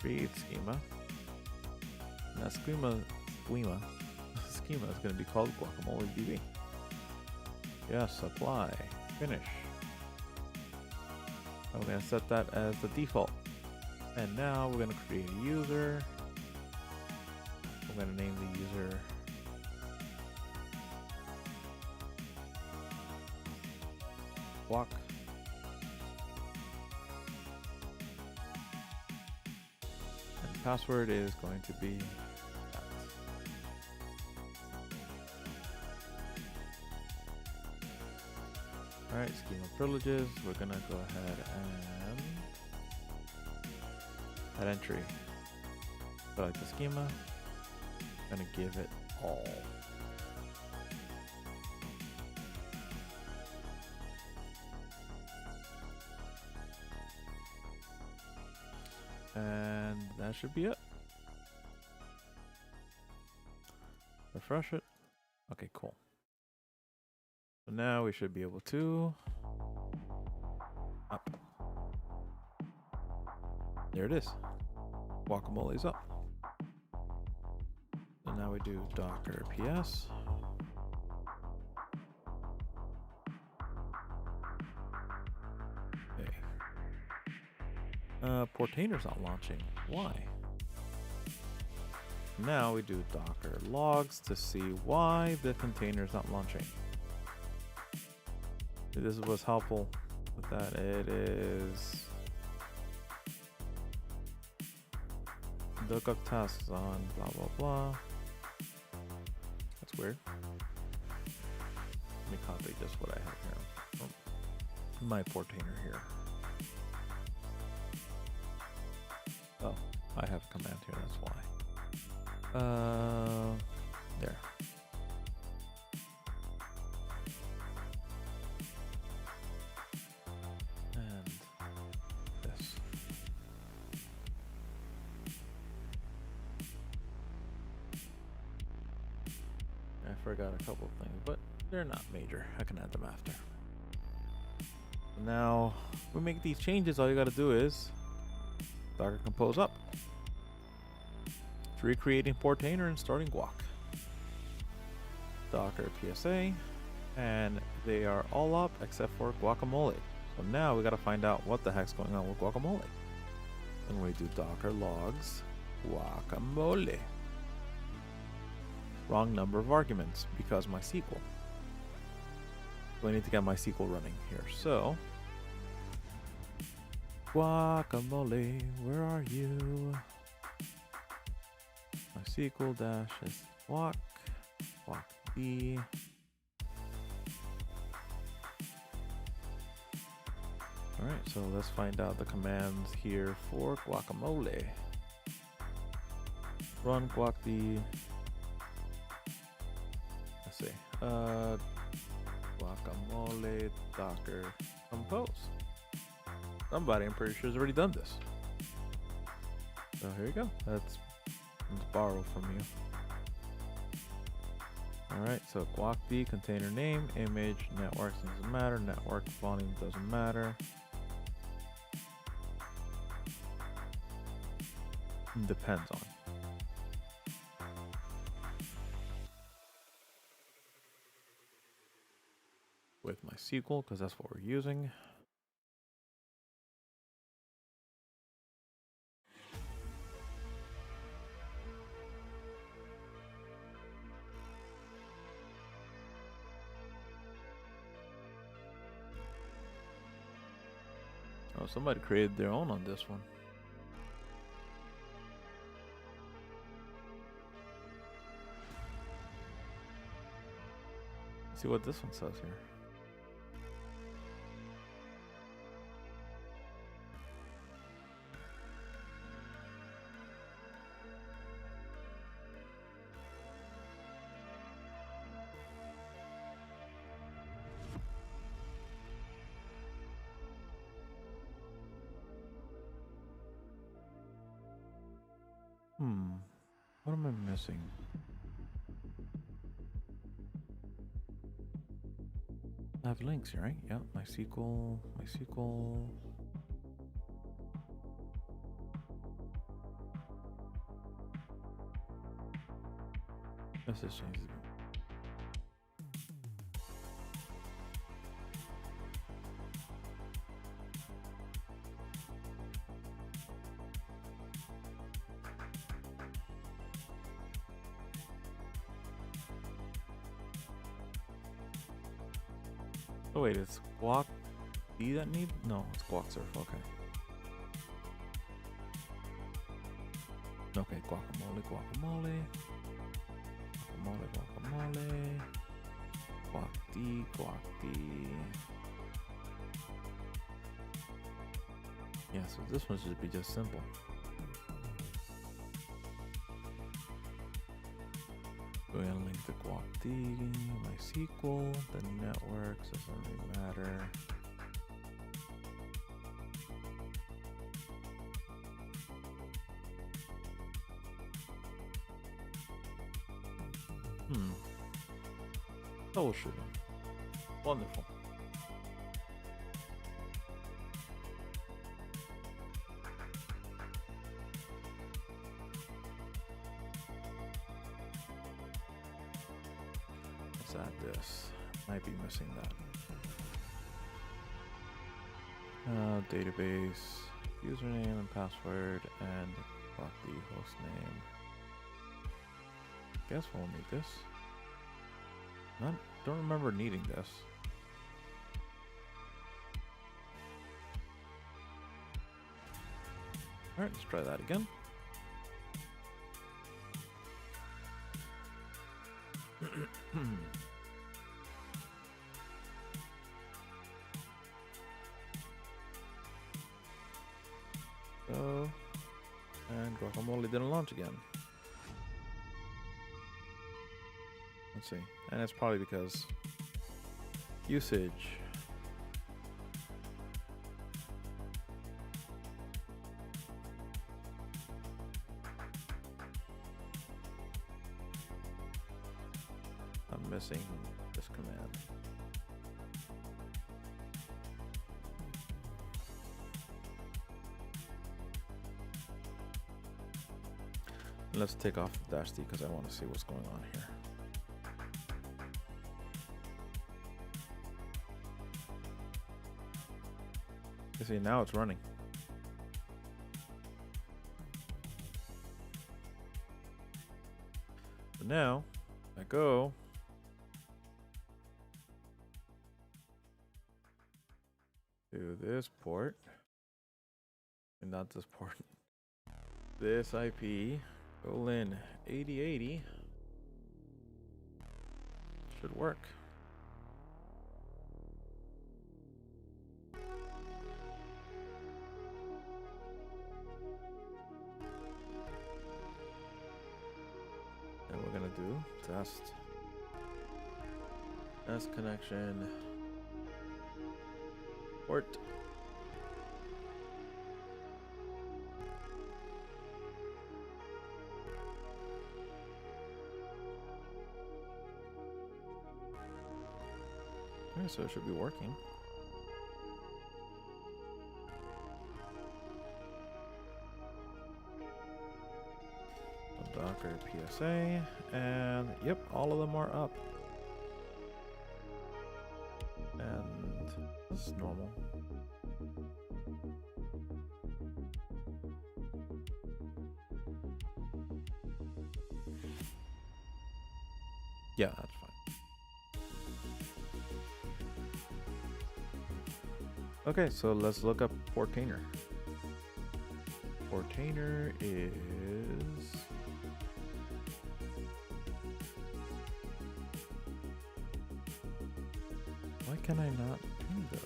Speaker 1: Create schema. Now schema is going to be called guacamole DB. Yes, apply. Finish. I'm going to set that as the default. And now we're going to create a user. I'm going to name the user Guac. And the password is going to be that. Alright, schema privileges. We're going to go ahead and add entry. Select the schema. I'm going to give it all. And that should be it. Refresh it. Okay, cool. So now we should be able to up. There it is. Guacamole's up. So now we do Docker PS. Okay. Portainer's not launching. Why? Now we do Docker logs to see why the container's not launching. This is what's helpful with that. It is lookup tasks on blah blah blah. That's weird. Let me copy just what I have here. Oh, my Portainer here. Oh, I have a command here, that's why. There. And this. I forgot a couple of things, but they're not major. I can add them after. Now, we make these changes, all you gotta do is Docker compose up. It's recreating Portainer and starting Guac. Docker PSA, and they are all up except for Guacamole. So now we gotta find out what the heck's going on with Guacamole. And we do Docker logs Guacamole. Wrong number of arguments because MySQL. So I need to get MySQL running here. So Guacamole, where are you? MySQL dash is guac d. Alright, so let's find out the commands here for Guacamole. Run guac d. Let's see. Guacamole Docker compose. Somebody, I'm pretty sure, has already done this. So here you go. Let's borrow from you. Alright, so guacd, container name, image, network doesn't matter, network volume doesn't matter. Depends on. With MySQL, because that's what we're using. Oh, somebody created their own on this one. Let's see what this one says here. What am I missing? I have links here, right? Yep, MySQL. This is changed. Oh wait, it's Guac D that need? No, it's Guac Surf. Okay. Okay, guacamole, guacamole. Guacamole, guacamole. Guac D, guac D. Yeah, so this one should be just simple. Go ahead and link the guac D, MySQL, the networks, doesn't really matter. Troubleshooting. Wonderful. Let's add this. Might be missing that. Database, username and password, and block the host name. Guess we'll need this. Don't remember needing this. Alright, let's try that again. So, and guacamole didn't launch again. Let's see. And it's probably because usage. I'm missing this command. Let's take off the dash D because I want to see what's going on here. You see, now it's running. So now I go to this port, and not this port, this IP, colon 8080 should work. And we're gonna do test connection port. Okay, so it should be working. Docker PSA, and yep, all of them are up. And this is normal. Yeah, that's fine. Okay, so let's look up Portainer. Portainer is why can I not ping those?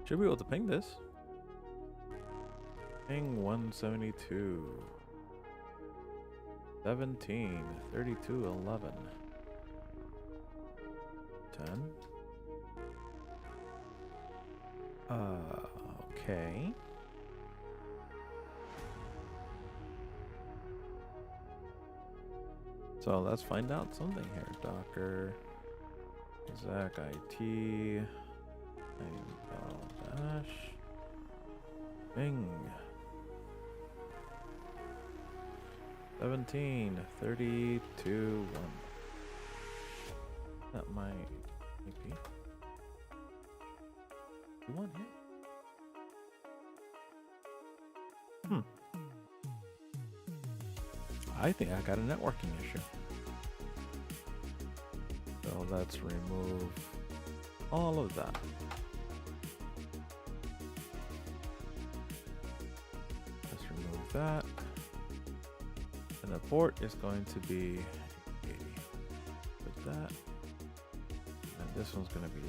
Speaker 1: Should be able to ping this. Ping 172. 17. 32. 11. 10. Okay. So let's find out something here. Docker, Zach IT, dash, 17, 30, 2, 1. That might be 1 here. I think I got a networking issue. So let's remove all of that. Let's remove that. And the port is going to be 80. Put that. And this one's going to be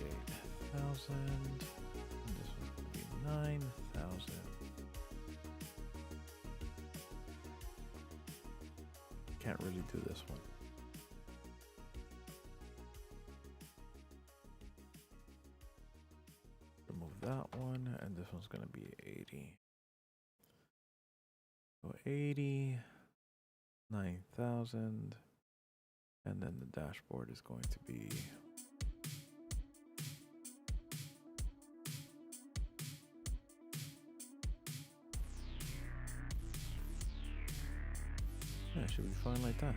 Speaker 1: 8,000. And this one's going to be 9,000. Can't really do this one. Remove that one, and this one's gonna be 80. So 80, 9,000, and then the dashboard is going to be yeah, it should be fine like that.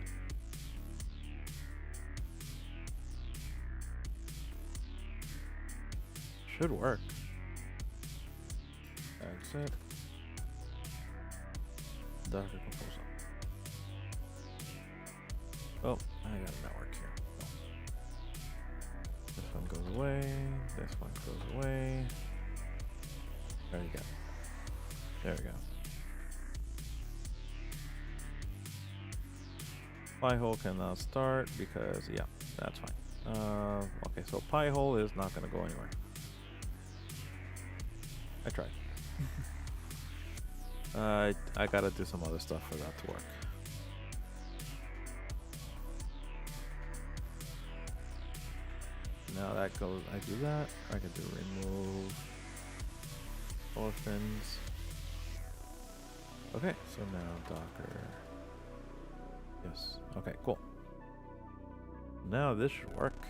Speaker 1: Should work. Exit. Docker Compose. Oh, I got a network here. Oh. This one goes away. This one goes away. There you go. There we go. Pi-hole cannot start because, yeah, that's fine. Okay, so Pi-hole is not going to go anywhere. I tried. I gotta do some other stuff for that to work. Now that goes, I do that. I can do remove orphans. Okay, so now Docker. Yes. Okay, cool. Now this should work.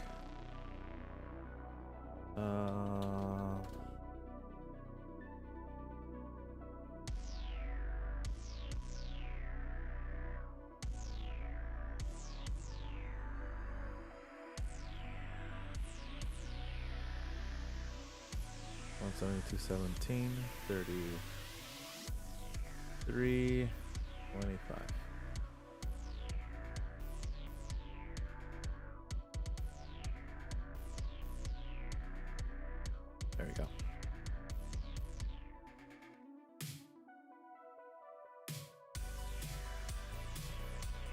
Speaker 1: $172.17, 33, 25. There we go.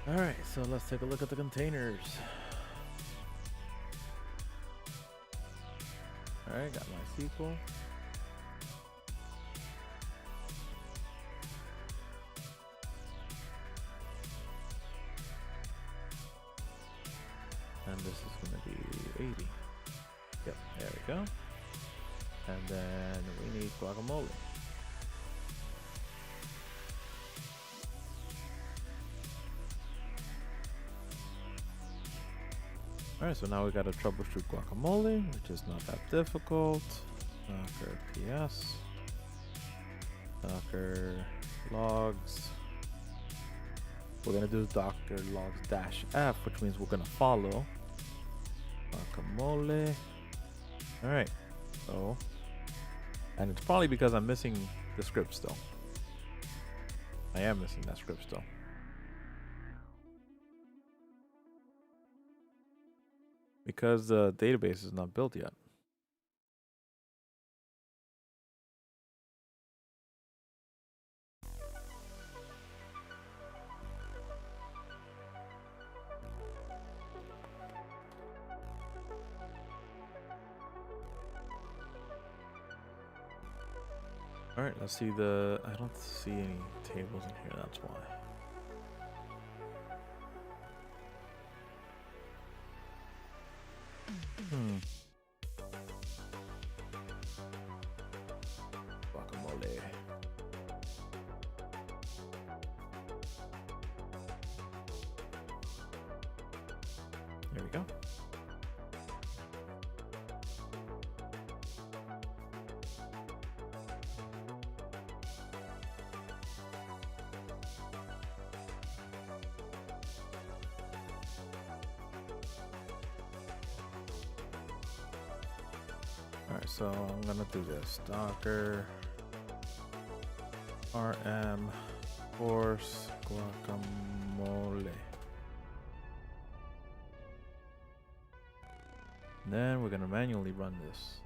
Speaker 1: All right, so let's take a look at the containers. All right, got my SQL. And this is going to be 80. Yep, there we go. And then we need guacamole. Alright, so now we got to troubleshoot guacamole, which is not that difficult. Docker PS. Docker logs. We're going to do Docker logs -f, which means we're going to follow guacamole. Alright, so, and it's probably because I'm missing the script still. I am missing that script still. Because the database is not built yet. All right, let's see the, I don't see any tables in here, that's why. Guacamole. There we go. so I'm gonna do this. Docker rm force guacamole. And then we're gonna manually run this.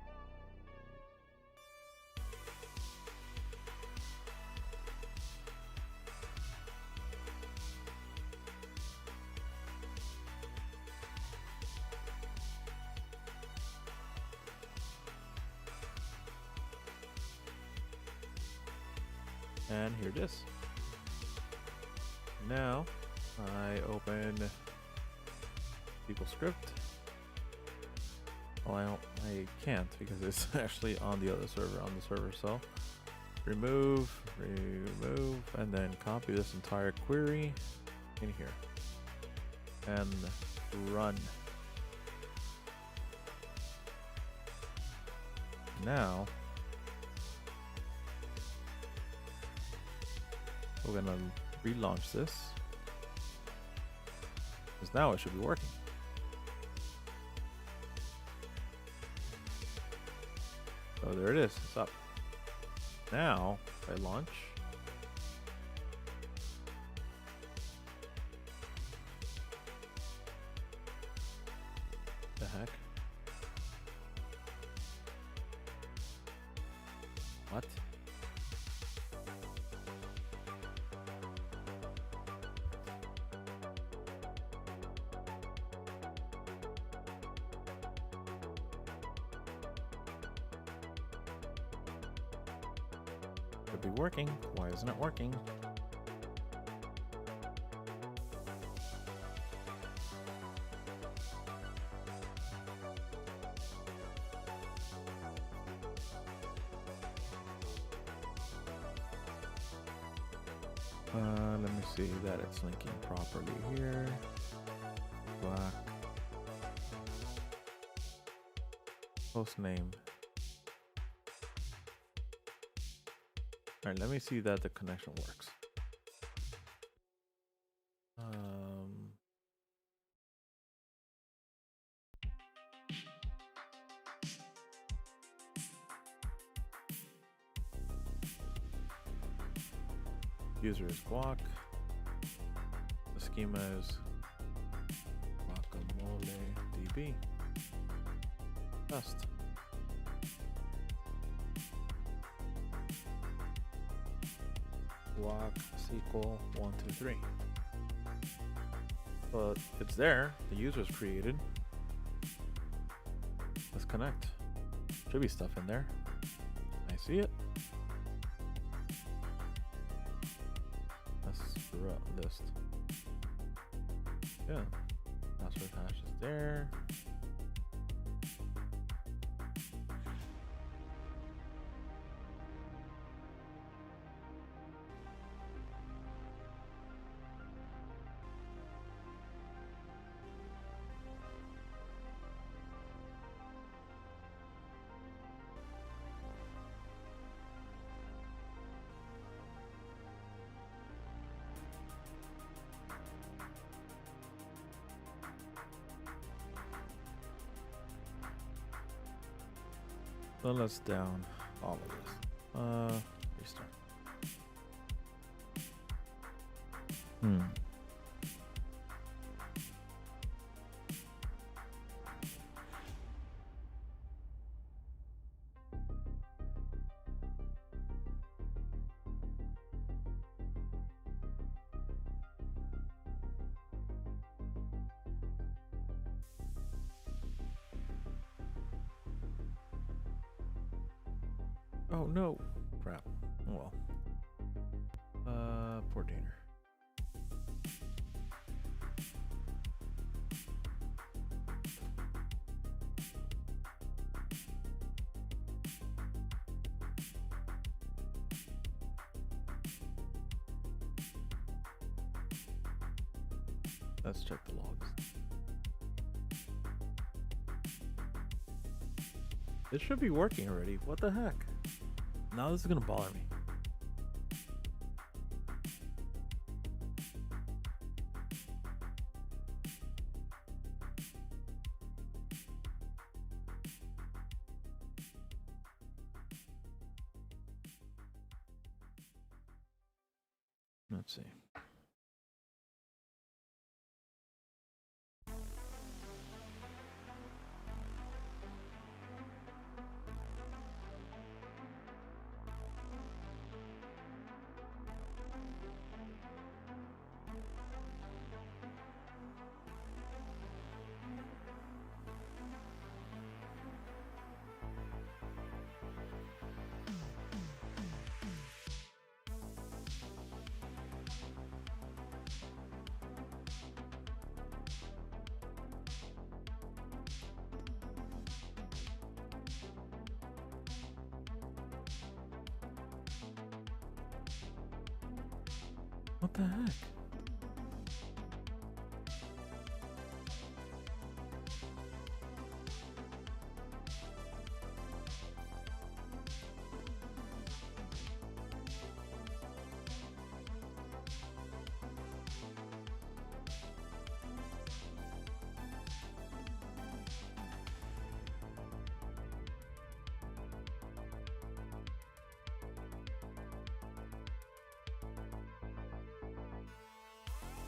Speaker 1: And here it is. Now I open SQL script. Well, I can't because it's actually on the other server, so remove, and then copy this entire query in here and run. Now we're gonna relaunch this because now it should be working. So there it is, it's up. Now, if I launch, the heck? What? Could be working. Why isn't it working? Let me see that it's linking properly here. Black. Post name. All right, let me see that the connection works. User is guac. The schema is guacamole db. Test. Guac SQL 123. But it's there. The user's created. Let's connect. Should be stuff in there. I see it. Let's list. Yeah. Password hash is there. So let's down all of this. Restart. Oh no, crap. Oh well. Poor Daner. Let's check the logs. It should be working already. What the heck? Now this is gonna bother me. Let's see. What the heck?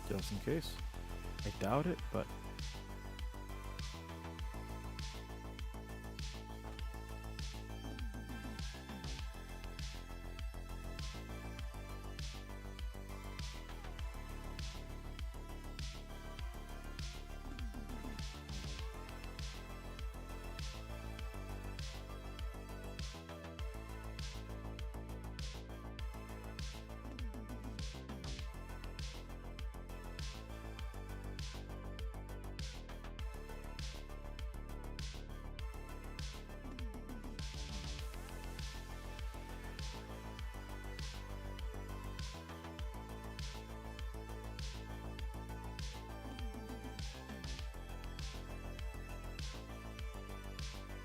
Speaker 1: Just in case. I doubt it, but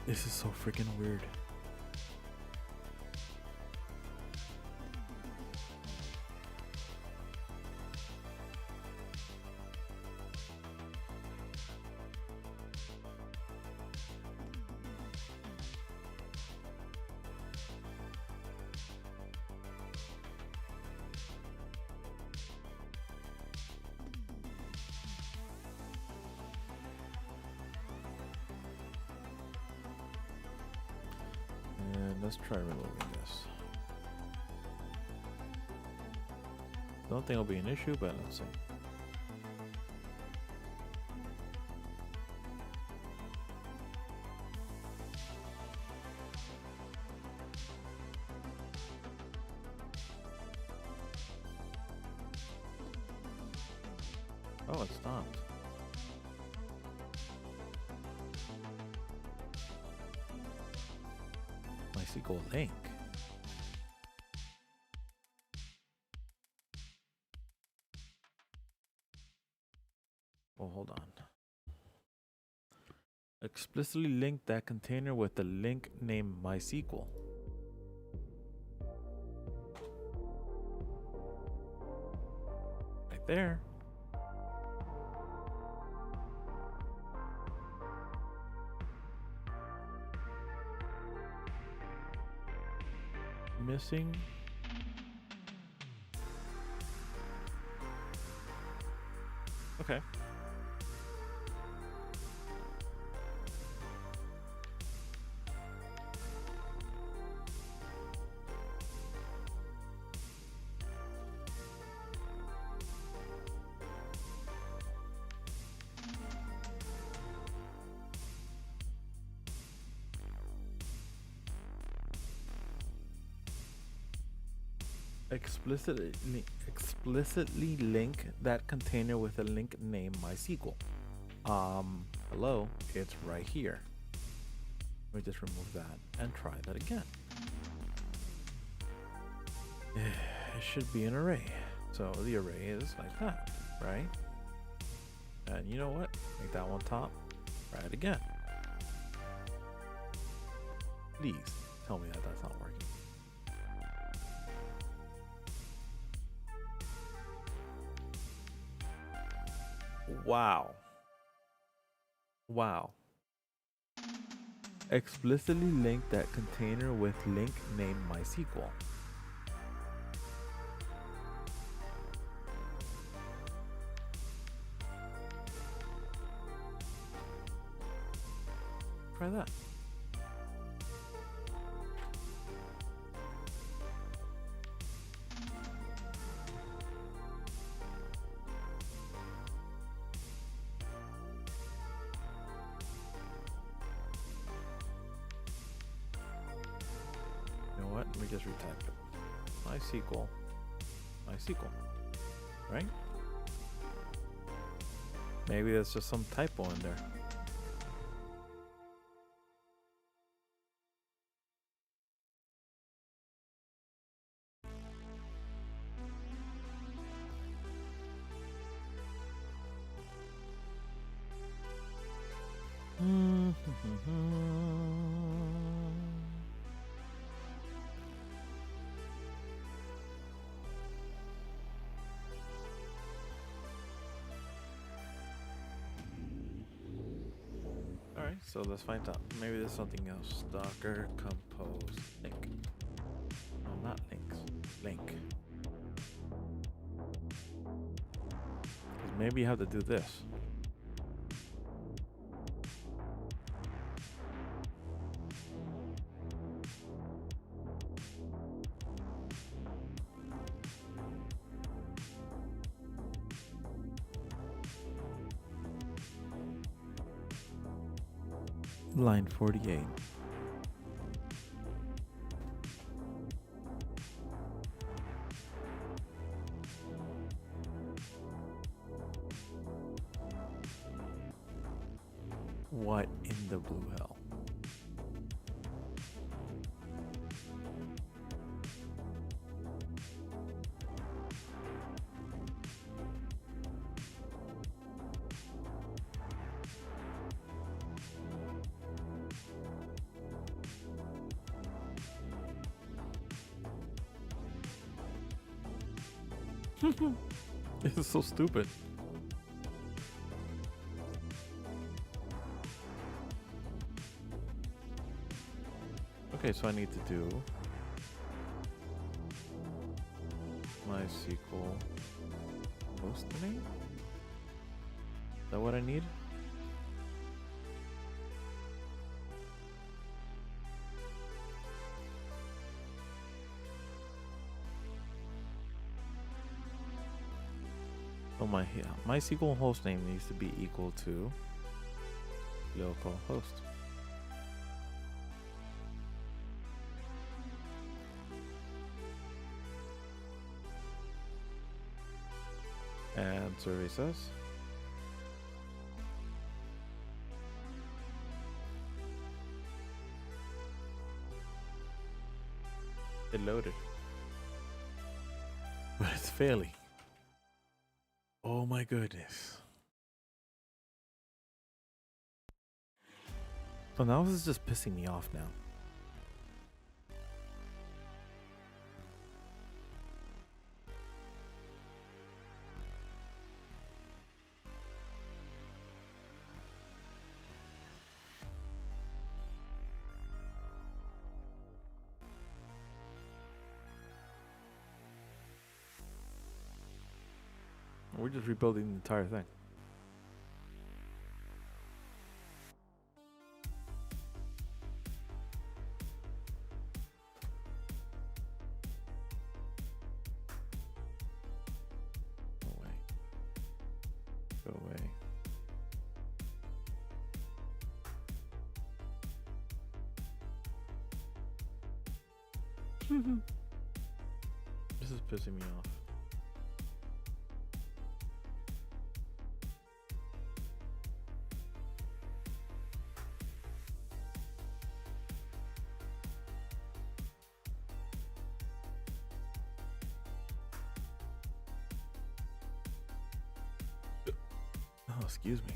Speaker 1: this is so freaking weird. And let's try removing this. Don't think it'll be an issue, but let's see. Oh, it stopped. MySQL link. Oh, hold on. Explicitly link that container with the link named MySQL. Right there. Missing. Okay. Explicitly link that container with a link named MySQL. Hello, it's right here. Let me just remove that and try that again. It should be an array. So the array is like that, right? And you know what? Make that one top. Try it again. Please tell me that that's not working. Wow. Wow. Explicitly link that container with link named MySQL. try that. You know what? Let me just retype it. MySQL. MySQL. Right? Maybe there's just some typo in there. Alright, so let's find out. Maybe there's something else. Docker compose link. No, not links. Link. 'Cause maybe you have to do this. Line 48. What in the blue hell? This is so stupid. Okay, so I need to do MySQL host name. Is that what I need? So my MySQL host name needs to be equal to localhost. And survey says it loaded, but it's failing. Oh my goodness. So now this is just pissing me off now. We're just rebuilding the entire thing. Go away. Go away. This is pissing me off. Oh, excuse me.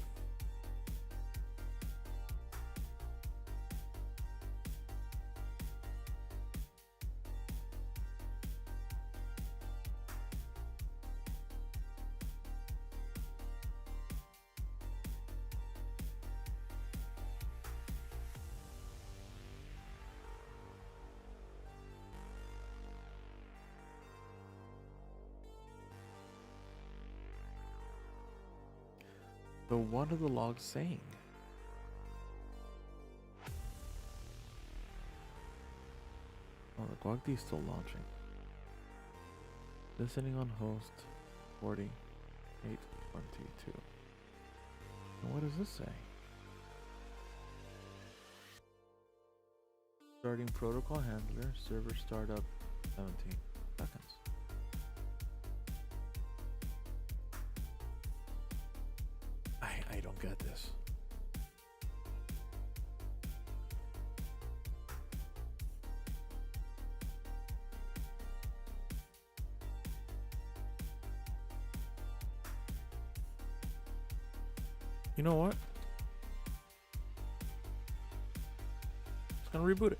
Speaker 1: So what are the logs saying? Oh, the Guagdi is still launching. Listening on host 4822. And what does this say? Starting protocol handler, server startup 17 seconds. I don't get this. You know what? It's gonna reboot it.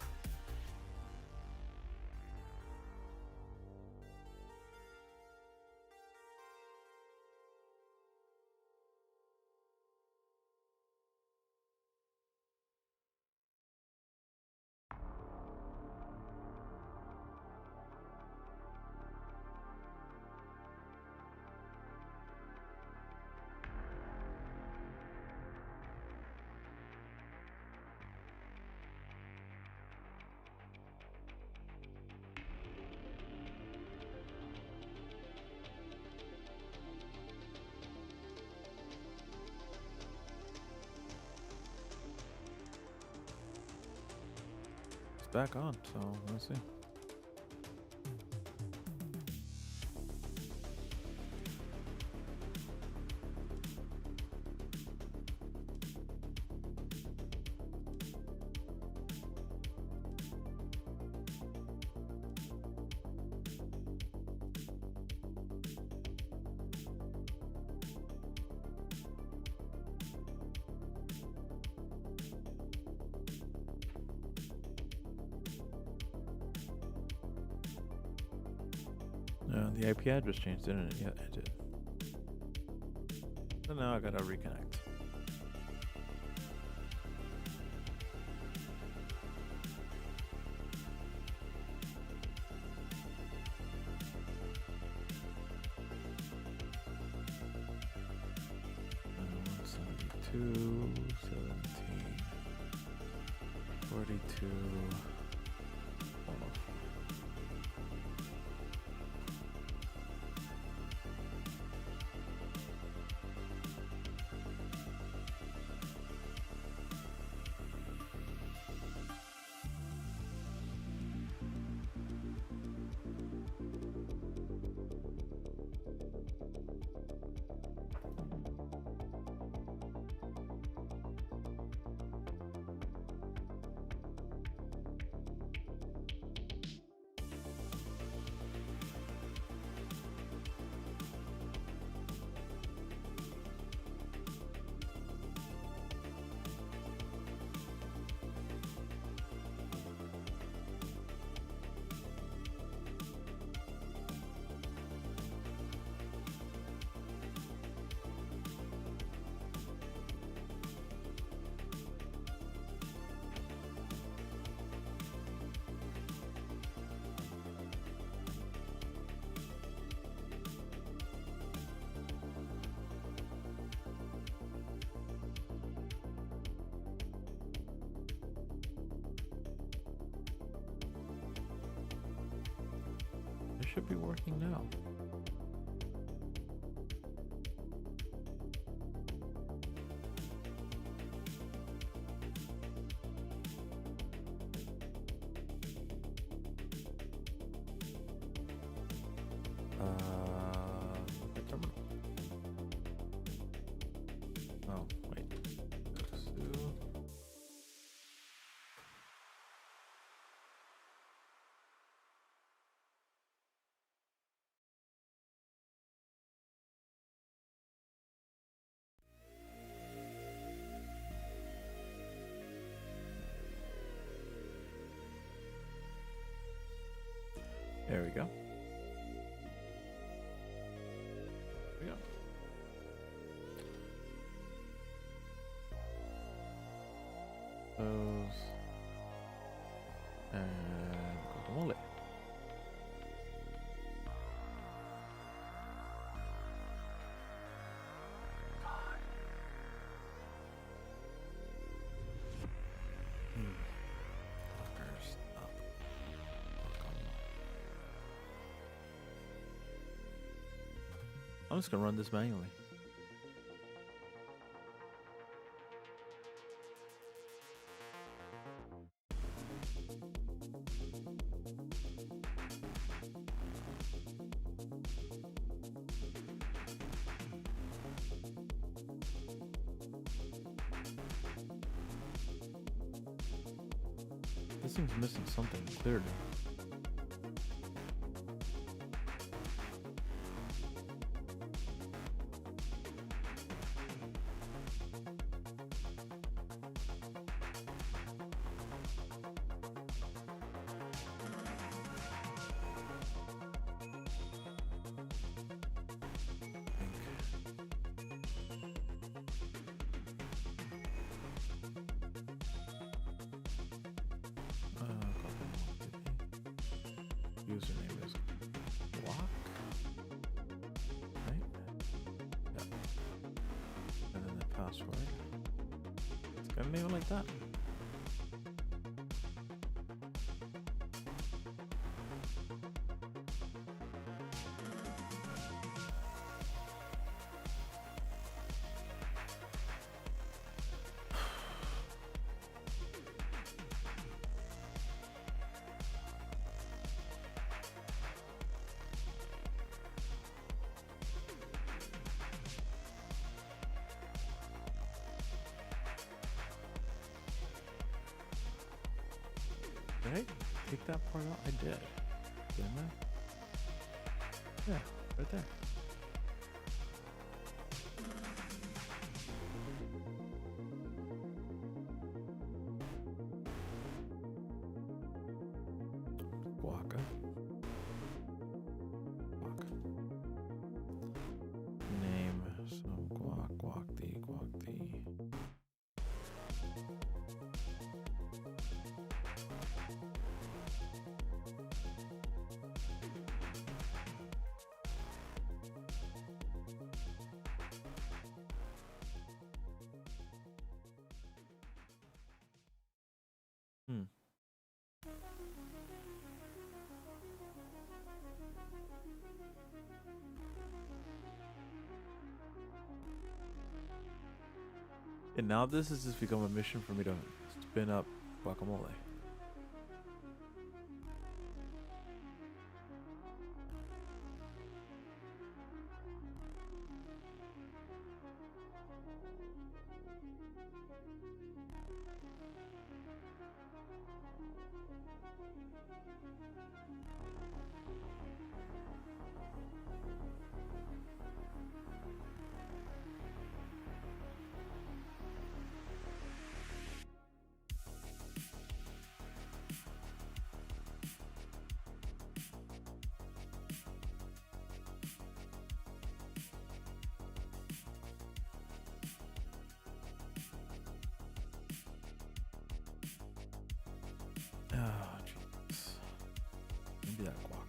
Speaker 1: It's back on, so let's see. The IP address changed, didn't it? Yeah, it did. So now I gotta reconnect. Uh, 172, 17, 42, 104. It should be working now. The terminal. Oh, wait. Sue. There we go. There we go. Those and guacamole. Lockers up. I'm just gonna run this manually. This thing's missing something clearly. Username is Guac, right? Yeah. And then the password. It's gonna name it like that. Did I take that part out? I did. Didn't I? Yeah, right there. Guaca. Guac. Name. So guac the. And now this has just become a mission for me to spin up guacamole. Oh, jeez. Maybe that guac.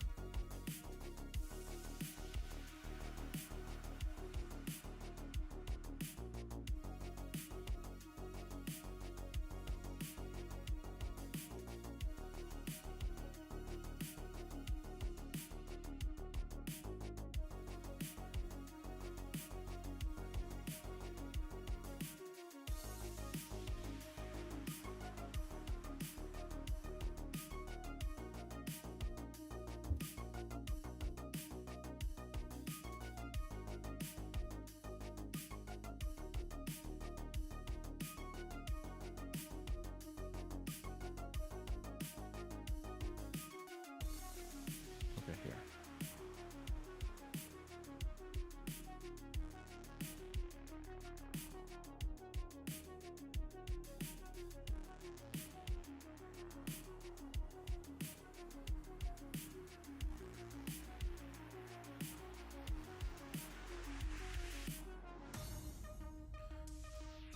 Speaker 1: Okay, here.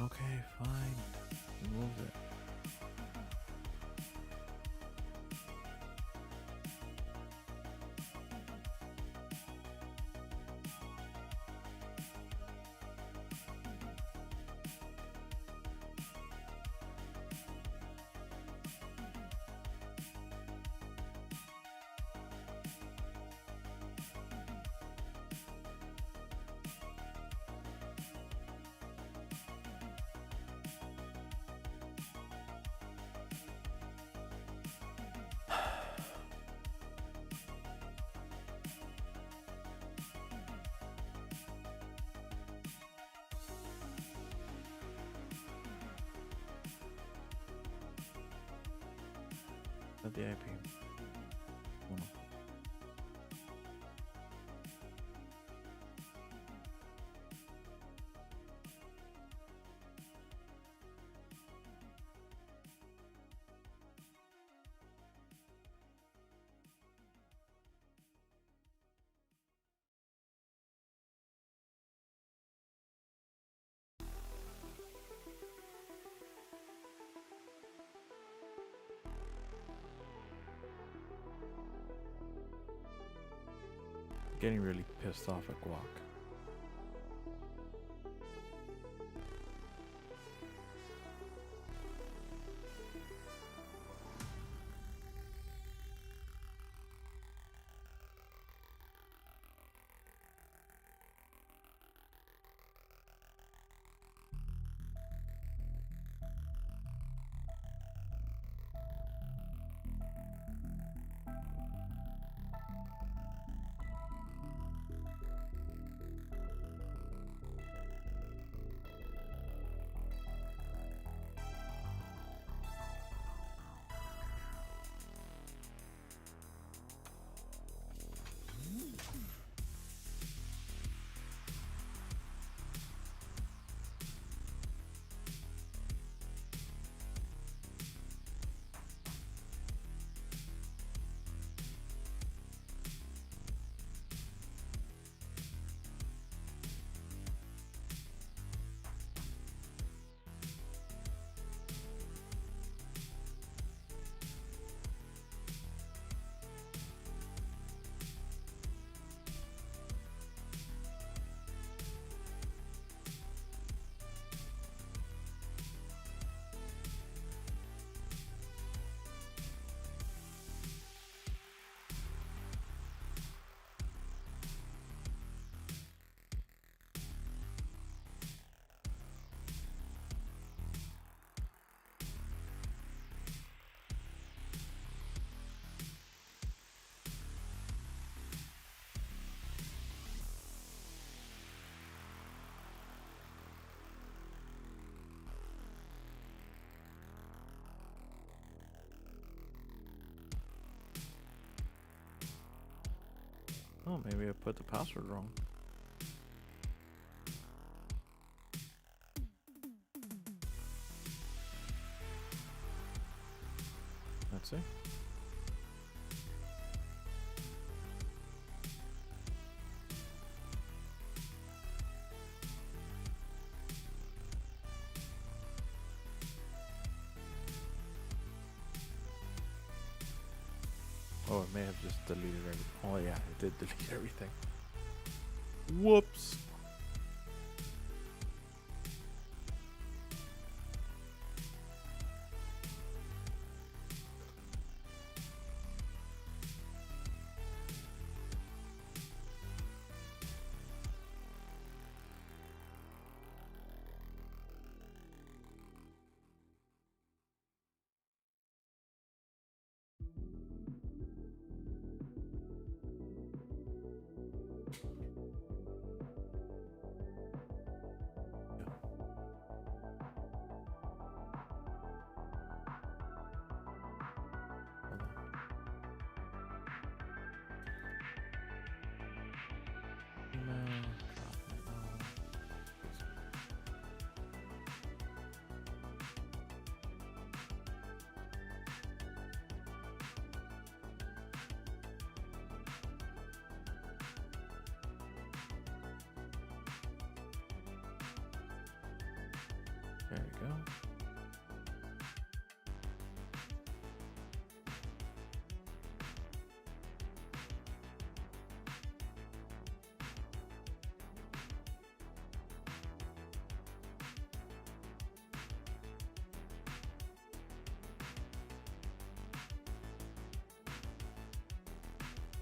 Speaker 1: Okay, fine. Remove it. At the IP. Uno. Getting really pissed off at Guac. Oh, maybe I put the password wrong. Let's see. Oh, it may have just deleted everything. Oh yeah, it did delete everything. Whoops. There we go.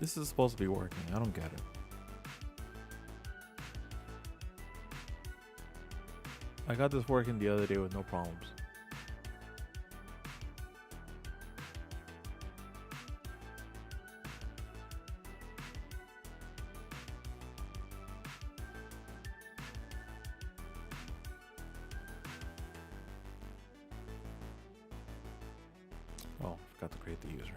Speaker 1: This is supposed to be working. I don't get it. I got this working the other day with no problems. Oh, forgot to create the user.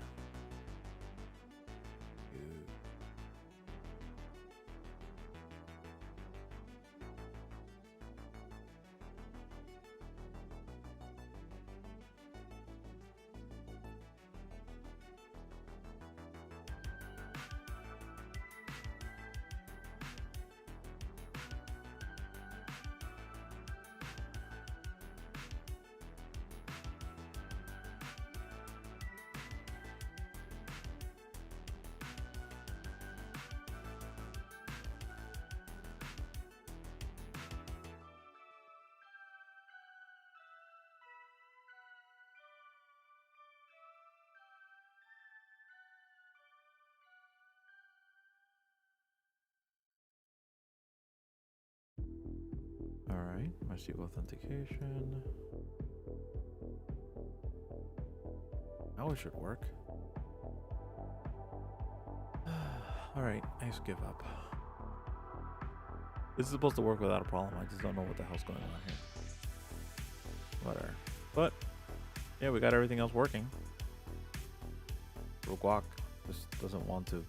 Speaker 1: Alright, MySQL authentication. Now it should work. Alright, I just give up. This is supposed to work without a problem. I just don't know what the hell's going on here. Whatever. But, yeah, we got everything else working. Guac just doesn't want to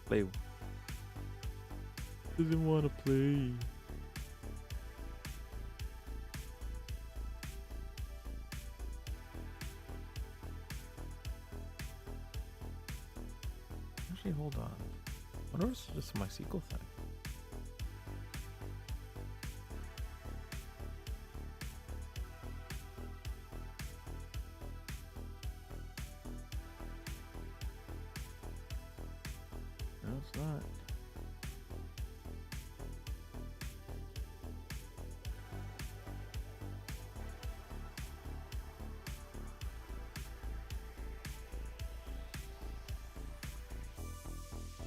Speaker 1: play. Doesn't want to play. Actually, hold on. What is this MySQL thing? No, it's not.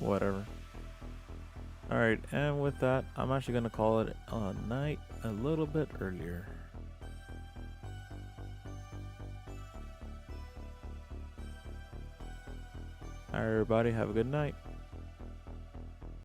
Speaker 1: Whatever. Alright, and with that, I'm actually going to call it a night a little bit earlier. Alright, everybody, have a good night.